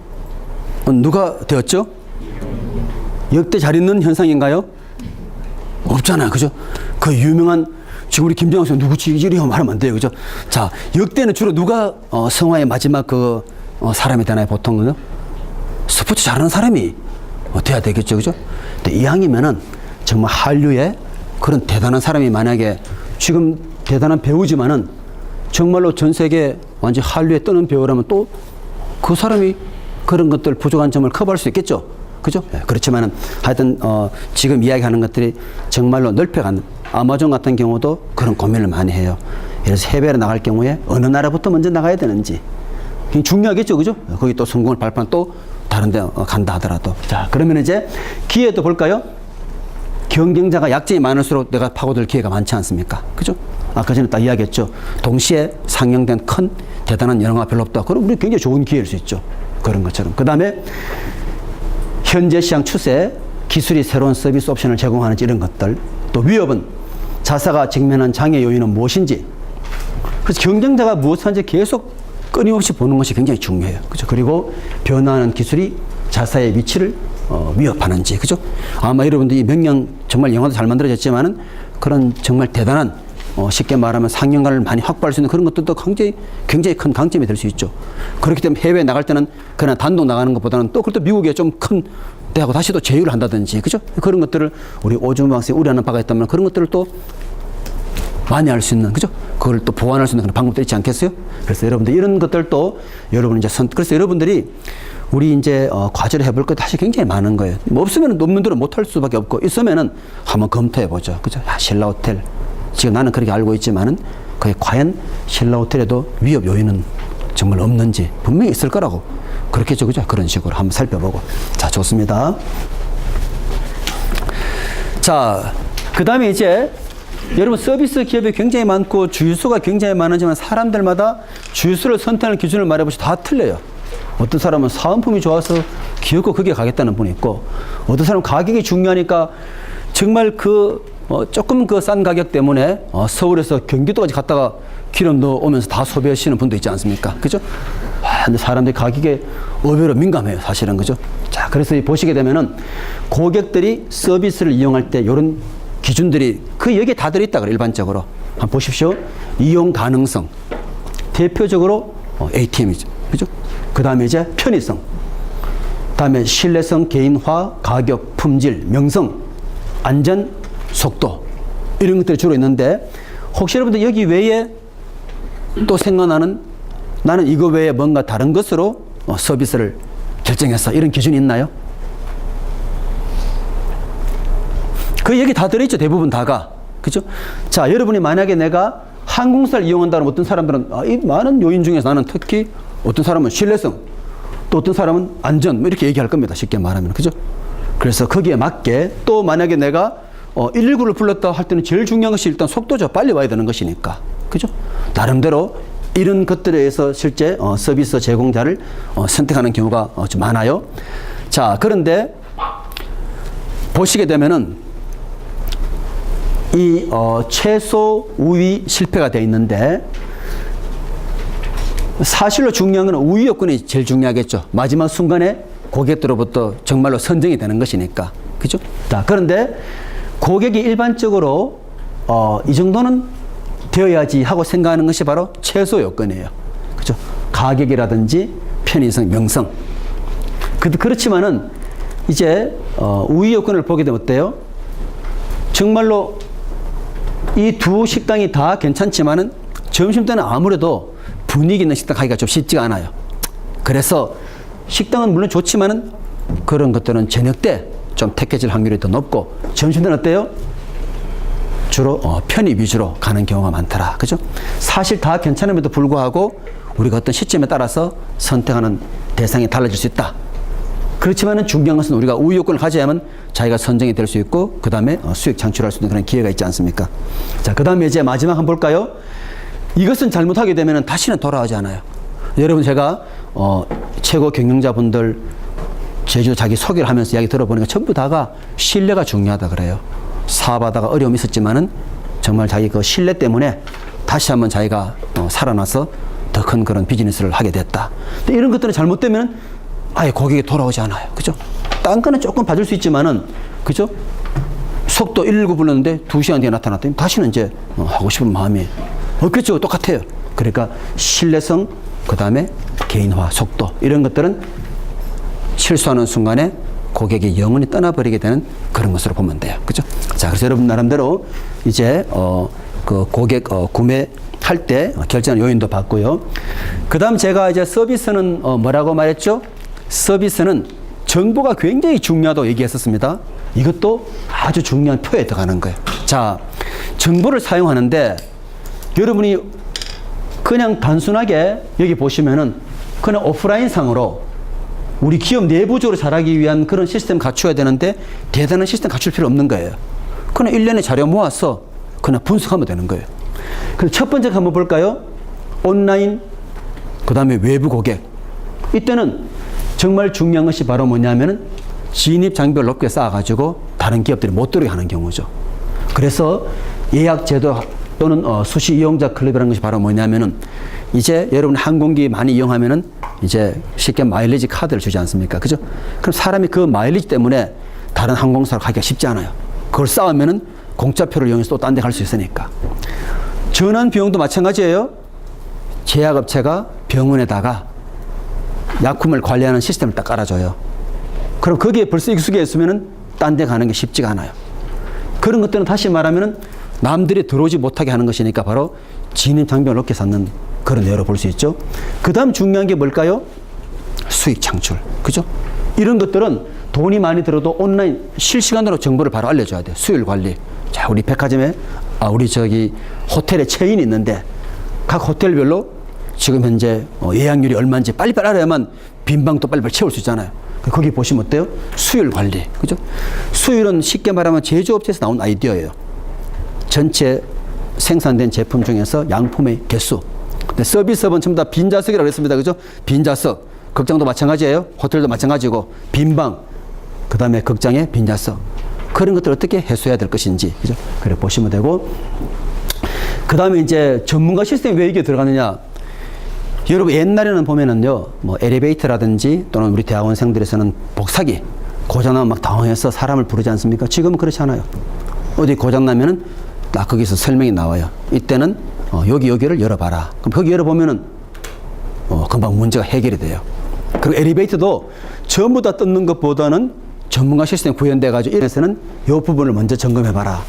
누가 되었죠? 역대 잘 있는 현상인가요? 없잖아요. 그죠? 그 유명한, 지금 우리 김정학 씨 누구지? 이런 말하면 안 돼요. 그죠? 자, 역대는 주로 누가 성화의 마지막 그 사람이 되나요? 보통은요? 스포츠 잘하는 사람이 돼야 되겠죠. 그죠? 근데 이왕이면은 정말 한류에 그런 대단한 사람이 만약에 지금 대단한 배우지만은 정말로 전 세계 완전 한류에 뜨는 배우라면 또 그 사람이 그런 것들 부족한 점을 커버할 수 있겠죠. 그죠? 예, 그렇지만은 하여튼 지금 이야기하는 것들이 정말로 넓혀가는, 아마존 같은 경우도 그런 고민을 많이 해요. 그래서 해외로 나갈 경우에 어느 나라부터 먼저 나가야 되는지 굉장히 중요하겠죠. 그죠? 거기 또 성공을 발표한 또 다른 데 간다 하더라도. 자, 그러면 이제 기회도 볼까요? 경쟁자가 약점이 많을수록 내가 파고들 기회가 많지 않습니까? 그죠? 아까 전에 딱 이야기했죠. 동시에 상영된 큰 대단한 영화가 별로 없다. 그럼 우리 굉장히 좋은 기회일 수 있죠. 그런 것처럼. 그 다음에 현재 시장 추세, 기술이 새로운 서비스 옵션을 제공하는지 이런 것들, 또 위협은 자사가 직면한 장애 요인은 무엇인지, 그래서 경쟁자가 무엇을 하는지 계속 끊임없이 보는 것이 굉장히 중요해요. 그죠? 그리고 변화하는 기술이 자사의 위치를 위협하는지. 그죠? 아마 여러분들이 명량 정말 영화도 잘 만들어졌지만은 그런 정말 대단한 쉽게 말하면 상영관을 많이 확보할 수 있는 그런 것들도 굉장히 큰 강점이 될 수 있죠. 그렇기 때문에 해외에 나갈 때는 그냥 단독 나가는 것보다는 또 그것도 미국에 좀 큰 대하고 다시 또 제휴를 한다든지, 그죠? 그런 것들을 우리 오준부 학생이 우려하는 바가 있다면 그런 것들을 또 많이 할 수 있는, 그죠? 그걸 또 보완할 수 있는 그런 방법도 있지 않겠어요? 그래서 여러분들 이런 것들도 여러분 이제 그래서 여러분들이 우리 이제 과제를 해볼 것 사실 굉장히 많은 거예요. 뭐 없으면 논문들은 못할 수밖에 없고 있으면은 한번 검토해 보죠. 그죠? 야, 신라 호텔 지금 나는 그렇게 알고 있지만은 그게 과연 신라 호텔에도 위협 요인은 정말 없는지 분명히 있을 거라고 그렇겠죠, 그죠? 그런 식으로 한번 살펴보고. 자, 좋습니다. 자, 그 다음에 이제 여러분 서비스 기업이 굉장히 많고 주유소가 굉장히 많으지만 사람들마다 주유소를 선택하는 기준을 말해보시면 다 틀려요. 어떤 사람은 사은품이 좋아서 기어코 거기에 가겠다는 분이 있고, 어떤 사람은 가격이 중요하니까 정말 조금 그 싼 가격 때문에 서울에서 경기도까지 갔다가 기름 넣어오면서 다 소비하시는 분도 있지 않습니까? 그죠? 근데 사람들이 가격에 의외로 민감해요, 사실은. 그죠? 자, 그래서 보시게 되면은 고객들이 서비스를 이용할 때 이런 기준들이 여기에 다 들어있다 그래요, 일반적으로. 한번 보십시오. 이용 가능성. 대표적으로 ATM이죠. 그죠? 그 다음에 이제 편의성. 다음에 신뢰성, 개인화, 가격, 품질, 명성, 안전, 속도. 이런 것들이 주로 있는데, 혹시 여러분들 여기 외에 또 생각나는 나는 이거 외에 뭔가 다른 것으로 서비스를 결정했어. 이런 기준이 있나요? 여기 다 들어있죠. 대부분 다가. 그죠? 자, 여러분이 만약에 내가 항공사를 이용한다면 어떤 사람들은 이 많은 요인 중에서 나는 특히 어떤 사람은 신뢰성, 또 어떤 사람은 안전, 뭐 이렇게 얘기할 겁니다. 쉽게 말하면. 그죠? 그래서 거기에 맞게 또 만약에 내가 119를 불렀다 할 때는 제일 중요한 것이 일단 속도죠. 빨리 와야 되는 것이니까. 그죠? 나름대로 이런 것들에 의해서 실제 서비스 제공자를 선택하는 경우가 좀 많아요. 자, 그런데 보시게 되면은 이 최소 우위 실패가 되어 있는데, 사실로 중요한 건 우위 요건이 제일 중요하겠죠. 마지막 순간에 고객들로부터 정말로 선정이 되는 것이니까. 그죠? 자, 그런데 고객이 일반적으로 이 정도는 되어야지 하고 생각하는 것이 바로 최소 요건이에요. 그죠? 가격이라든지 편의성, 명성. 그렇지만은 이제 우위 요건을 보게 되면 어때요? 정말로 이 두 식당이 다 괜찮지만은 점심 때는 아무래도 분위기 있는 식당 가기가 좀 쉽지가 않아요. 그래서 식당은 물론 좋지만은 그런 것들은 저녁 때 좀 택해질 확률이 더 높고, 점심 때는 어때요? 주로 편의 위주로 가는 경우가 많더라. 그죠? 사실 다 괜찮음에도 불구하고 우리가 어떤 시점에 따라서 선택하는 대상이 달라질 수 있다. 그렇지만은 중요한 것은 우리가 우위 요건을 가져야만 자기가 선정이 될 수 있고, 그 다음에 수익 창출할 수 있는 그런 기회가 있지 않습니까? 자, 그 다음에 이제 마지막 한번 볼까요? 이것은 잘못하게 되면 다시는 돌아오지 않아요. 여러분, 제가 최고 경영자분들 제주도 자기 소개를 하면서 이야기 들어보니까 전부 다가 신뢰가 중요하다 그래요. 사업하다가 어려움이 있었지만은 정말 자기 그 신뢰 때문에 다시 한번 자기가 살아나서 더 큰 그런 비즈니스를 하게 됐다. 근데 이런 것들은 잘못되면 아예 고객이 돌아오지 않아요. 그죠? 딴 거는 조금 봐줄 수 있지만은, 그죠? 속도 119 불렀는데 2시간 뒤에 나타났더니 다시는 이제 하고 싶은 마음이 없겠죠. 똑같아요. 그러니까 신뢰성, 그 다음에 개인화, 속도, 이런 것들은 실수하는 순간에 고객이 영원히 떠나버리게 되는 그런 것으로 보면 돼요. 그죠? 자, 그래서 여러분 나름대로 이제 그 고객 구매할 때 결정하는 요인도 봤고요. 그 다음 제가 이제 서비스는 뭐라고 말했죠? 서비스는 정보가 굉장히 중요하다고 얘기했었습니다. 이것도 아주 중요한 표에 들어가는 거예요. 자, 정보를 사용하는데 여러분이 그냥 단순하게 여기 보시면은 그냥 오프라인 상으로 우리 기업 내부적으로 잘하기 위한 그런 시스템 갖춰야 되는데 대단한 시스템 갖출 필요 없는 거예요. 그냥 1년에 자료 모아서 그냥 분석하면 되는 거예요. 그럼 첫 번째 한번 볼까요? 온라인, 그 다음에 외부 고객. 이때는 정말 중요한 것이 바로 뭐냐면은 진입 장벽을 높게 쌓아가지고 다른 기업들이 못 들어오게 하는 경우죠. 그래서 예약 제도 또는 수시 이용자 클럽이라는 것이 바로 뭐냐면은 이제 여러분 항공기 많이 이용하면은 이제 쉽게 마일리지 카드를 주지 않습니까? 그죠? 그럼 사람이 그 마일리지 때문에 다른 항공사로 가기가 쉽지 않아요. 그걸 쌓으면은 공짜표를 이용해서 또 딴 데 갈 수 있으니까. 전환 비용도 마찬가지예요. 제약업체가 병원에다가 약품을 관리하는 시스템을 딱 깔아줘요. 그럼 거기에 벌써 익숙해 있으면은 딴 데 가는 게 쉽지가 않아요. 그런 것들은 다시 말하면은 남들이 들어오지 못하게 하는 것이니까 바로 진입 장벽을 높게 쌓는 그런 예로 볼 수 있죠. 그 다음 중요한 게 뭘까요? 수익 창출. 그죠? 이런 것들은 돈이 많이 들어도 온라인 실시간으로 정보를 바로 알려줘야 돼요. 수요일 관리. 자, 우리 백화점에, 우리 저기 호텔에 체인이 있는데 각 호텔별로 지금 현재 예약률이 얼마인지 빨리빨리 알아야만 빈 방도 빨리빨리 채울 수 있잖아요. 거기 보시면 어때요? 수요일 관리. 그죠? 수요일은 쉽게 말하면 제조업체에서 나온 아이디어예요. 전체 생산된 제품 중에서 양품의 개수. 근데 서비스업은 전부 다 빈좌석이라고 했습니다. 그죠? 빈좌석. 극장도 마찬가지예요. 호텔도 마찬가지고. 빈방. 그 다음에 극장의 빈좌석. 그런 것들을 어떻게 해소해야 될 것인지. 그죠? 그래 보시면 되고. 그 다음에 이제 전문가 시스템이 왜 이게 들어가느냐. 여러분 옛날에는 보면은요, 뭐 엘리베이터라든지 또는 우리 대학원생들에서는 복사기 고장나면 막 당황해서 사람을 부르지 않습니까? 지금은 그렇지 않아요. 어디 고장나면은 딱 거기서 설명이 나와요. 이때는 여기를 열어봐라. 그럼 거기 열어보면은 금방 문제가 해결이 돼요. 그리고 엘리베이터도 전부 다 뜯는 것보다는 전문가 시스템 구현돼가지고 이래서는 이 부분을 먼저 점검해봐라.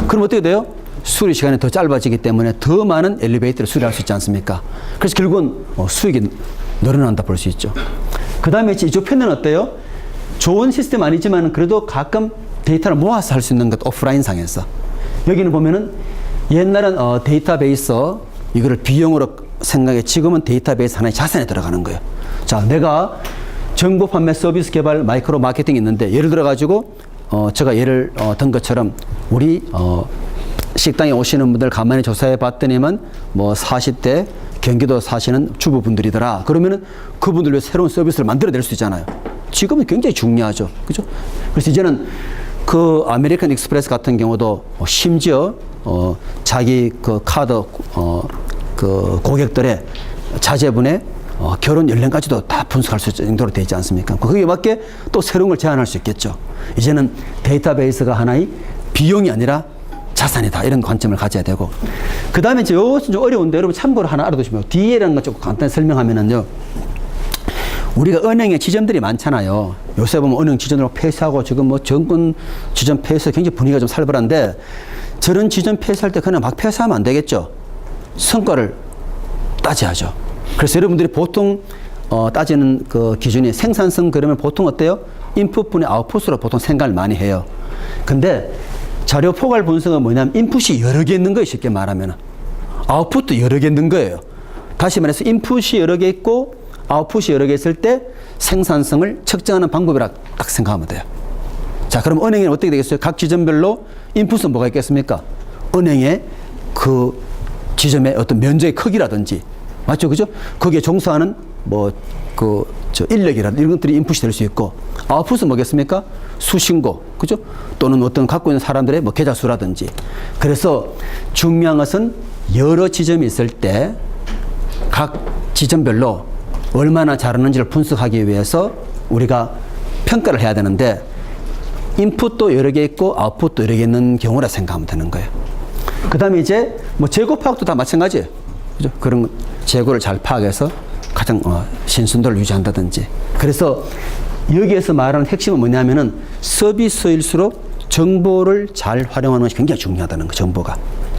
그럼 어떻게 돼요? 수리 시간이 더 짧아지기 때문에 더 많은 엘리베이터를 수리할 수 있지 않습니까? 그래서 결국은 수익이 늘어난다 볼 수 있죠. 그 다음에 이쪽 편은 어때요? 좋은 시스템 아니지만 그래도 가끔 데이터를 모아서 할 수 있는 것 오프라인 상에서. 여기는 보면은 옛날은 데이터베이스 이거를 비용으로 생각해 지금은 데이터베이스 하나의 자산에 들어가는 거예요. 자, 내가 정보 판매 서비스 개발 마이크로 마케팅이 있는데 예를 들어 가지고 제가 예를 든 것처럼 우리 식당에 오시는 분들 가만히 조사해 봤더니만 뭐 40대 경기도 사시는 주부분들이더라. 그러면은 그분들 위해 새로운 서비스를 만들어낼 수 있잖아요. 지금은 굉장히 중요하죠. 그죠? 그래서 이제는 그 아메리칸 익스프레스 같은 경우도 심지어 자기 그 카드 그 고객들의 자제분의 결혼 연령까지도 다 분석할 수 있는 정도로 되어 있지 않습니까? 거기에 맞게 또 새로운 걸 제안할 수 있겠죠. 이제는 데이터베이스가 하나의 비용이 아니라 자산이다. 이런 관점을 가져야 되고. 그 다음에 이제 이것은 좀 어려운데 여러분 참고로 하나 알아두시면 DA라는 거 조금 간단히 설명하면은요. 우리가 은행에 지점들이 많잖아요. 요새 보면 은행 지점으로 폐쇄하고 지금 뭐 정권 지점 폐쇄 굉장히 분위기가 좀 살벌한데 저런 지점 폐쇄할 때 그냥 막 폐쇄하면 안 되겠죠. 성과를 따져야죠. 그래서 여러분들이 보통 따지는 그 기준이 생산성 그러면 보통 어때요? 인풋분의 아웃풋으로 보통 생각을 많이 해요. 근데 자료 포괄 분석은 뭐냐면 인풋이 여러 개 있는 거예요. 쉽게 말하면 아웃풋도 여러 개 있는 거예요. 다시 말해서 인풋이 여러 개 있고 아웃풋이 여러 개 있을 때 생산성을 측정하는 방법이라 딱 생각하면 돼요. 자, 그럼 은행에는 어떻게 되겠어요? 각 지점별로 인풋은 뭐가 있겠습니까? 은행의 그 지점의 어떤 면적의 크기라든지 맞죠? 그죠? 거기에 종사하는 인력이라든지 이런 것들이 인풋이 될 수 있고 아웃풋은 뭐겠습니까? 수신고, 그죠? 또는 어떤 갖고 있는 사람들의 뭐 계좌 수라든지. 그래서 중요한 것은 여러 지점이 있을 때 각 지점별로 얼마나 잘하는지를 분석하기 위해서 우리가 평가를 해야 되는데 인풋도 여러 개 있고 아웃풋도 여러 개 있는 경우라 생각하면 되는 거예요. 그 다음에 이제 뭐 재고 파악도 다 마찬가지예요. 그죠? 그런 재고를 잘 파악해서 가장 신선도를 유지한다든지. 그래서 여기에서 말하는 핵심은 뭐냐면은 서비스일수록 정보를 잘 활용하는 것이 굉장히 중요하다는 거.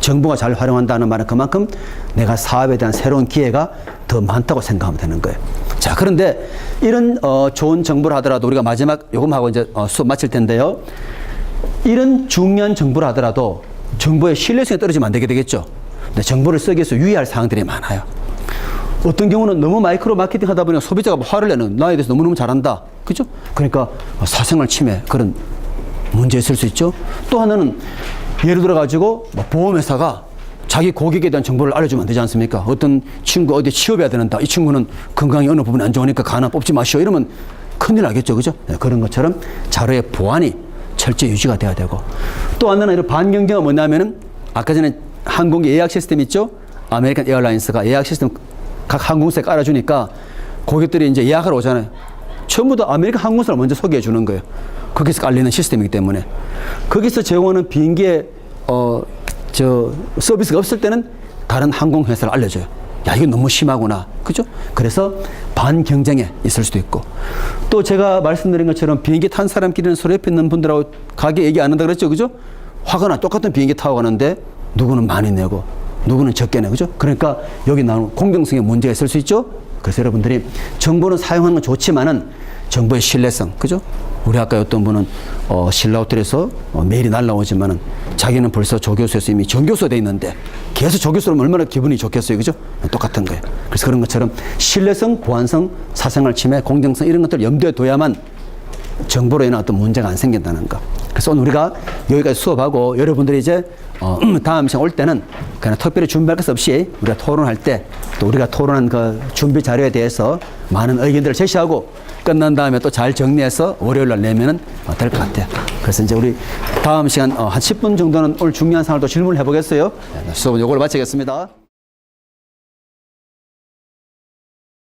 정보가 잘 활용한다는 말은 그만큼 내가 사업에 대한 새로운 기회가 더 많다고 생각하면 되는 거예요. 자, 그런데 이런 좋은 정보를 하더라도 우리가 마지막 요금하고 이제 수업 마칠 텐데요. 이런 중요한 정보를 하더라도 정보의 신뢰성이 떨어지면 안 되게 되겠죠. 근데 정보를 쓰기 위해서 유의할 사항들이 많아요. 어떤 경우는 너무 마이크로 마케팅 하다 보니까 소비자가 화를 내는 나에 대해서 너무너무 잘한다. 그죠? 그러니까 사생활 침해 그런 문제 있을 수 있죠. 또 하나는 예를 들어 가지고 보험회사가 자기 고객에 대한 정보를 알려주면 안 되지 않습니까? 어떤 친구 어디 취업해야 되는다. 이 친구는 건강이 어느 부분이 안 좋으니까 하나 뽑지 마시오. 이러면 큰일 나겠죠. 그죠? 네, 그런 것처럼 자료의 보안이 철저히 유지가 돼야 되고. 또 하나는 이런 반경제가 뭐냐면은 아까 전에 항공기 예약 시스템 있죠? 아메리칸 에어라인스가 예약 시스템 각 항공사에 깔아주니까 고객들이 이제 예약하러 오잖아요. 전부 다 아메리칸 항공사를 먼저 소개해 주는 거예요. 거기서 깔리는 시스템이기 때문에. 거기서 제공하는 비행기에 서비스가 없을 때는 다른 항공회사를 알려줘요. 야, 이건 너무 심하구나. 그죠? 그래서 반경쟁에 있을 수도 있고. 또 제가 말씀드린 것처럼 비행기 탄 사람끼리는 서로 옆에 있는 분들하고 가게 얘기 안 한다 그랬죠. 그죠? 화가 나. 똑같은 비행기 타고 가는데 누구는 많이 내고 누구는 적게 내고. 그죠? 그러니까 여기 나오는 공정성에 문제가 있을 수 있죠. 그래서 여러분들이 정보는 사용하는 건 좋지만은 정보의 신뢰성, 그죠? 우리 아까 어떤 분은 신라호텔에서 메일이 날라오지만은 자기는 벌써 조교수에서 이미 전교수가 돼 있는데 계속 조교수라면 얼마나 기분이 좋겠어요, 그죠? 똑같은 거예요. 그래서 그런 것처럼 신뢰성, 보안성, 사생활 침해, 공정성 이런 것들을 염두에 둬야만 정보로 인한 어떤 문제가 안 생긴다는 거. 그래서 오늘 우리가 여기까지 수업하고 여러분들이 이제 다음 시간 올 때는 그냥 특별히 준비할 것 없이 우리가 토론할 때 또 우리가 토론한 그 준비 자료에 대해서 많은 의견들을 제시하고 끝난 다음에 또 잘 정리해서 월요일 날 내면은 될 것 같아요. 그래서 이제 우리 다음 시간 한 10분 정도는 오늘 중요한 사항을 또 질문을 해보겠어요. 수업은 요걸로 마치겠습니다.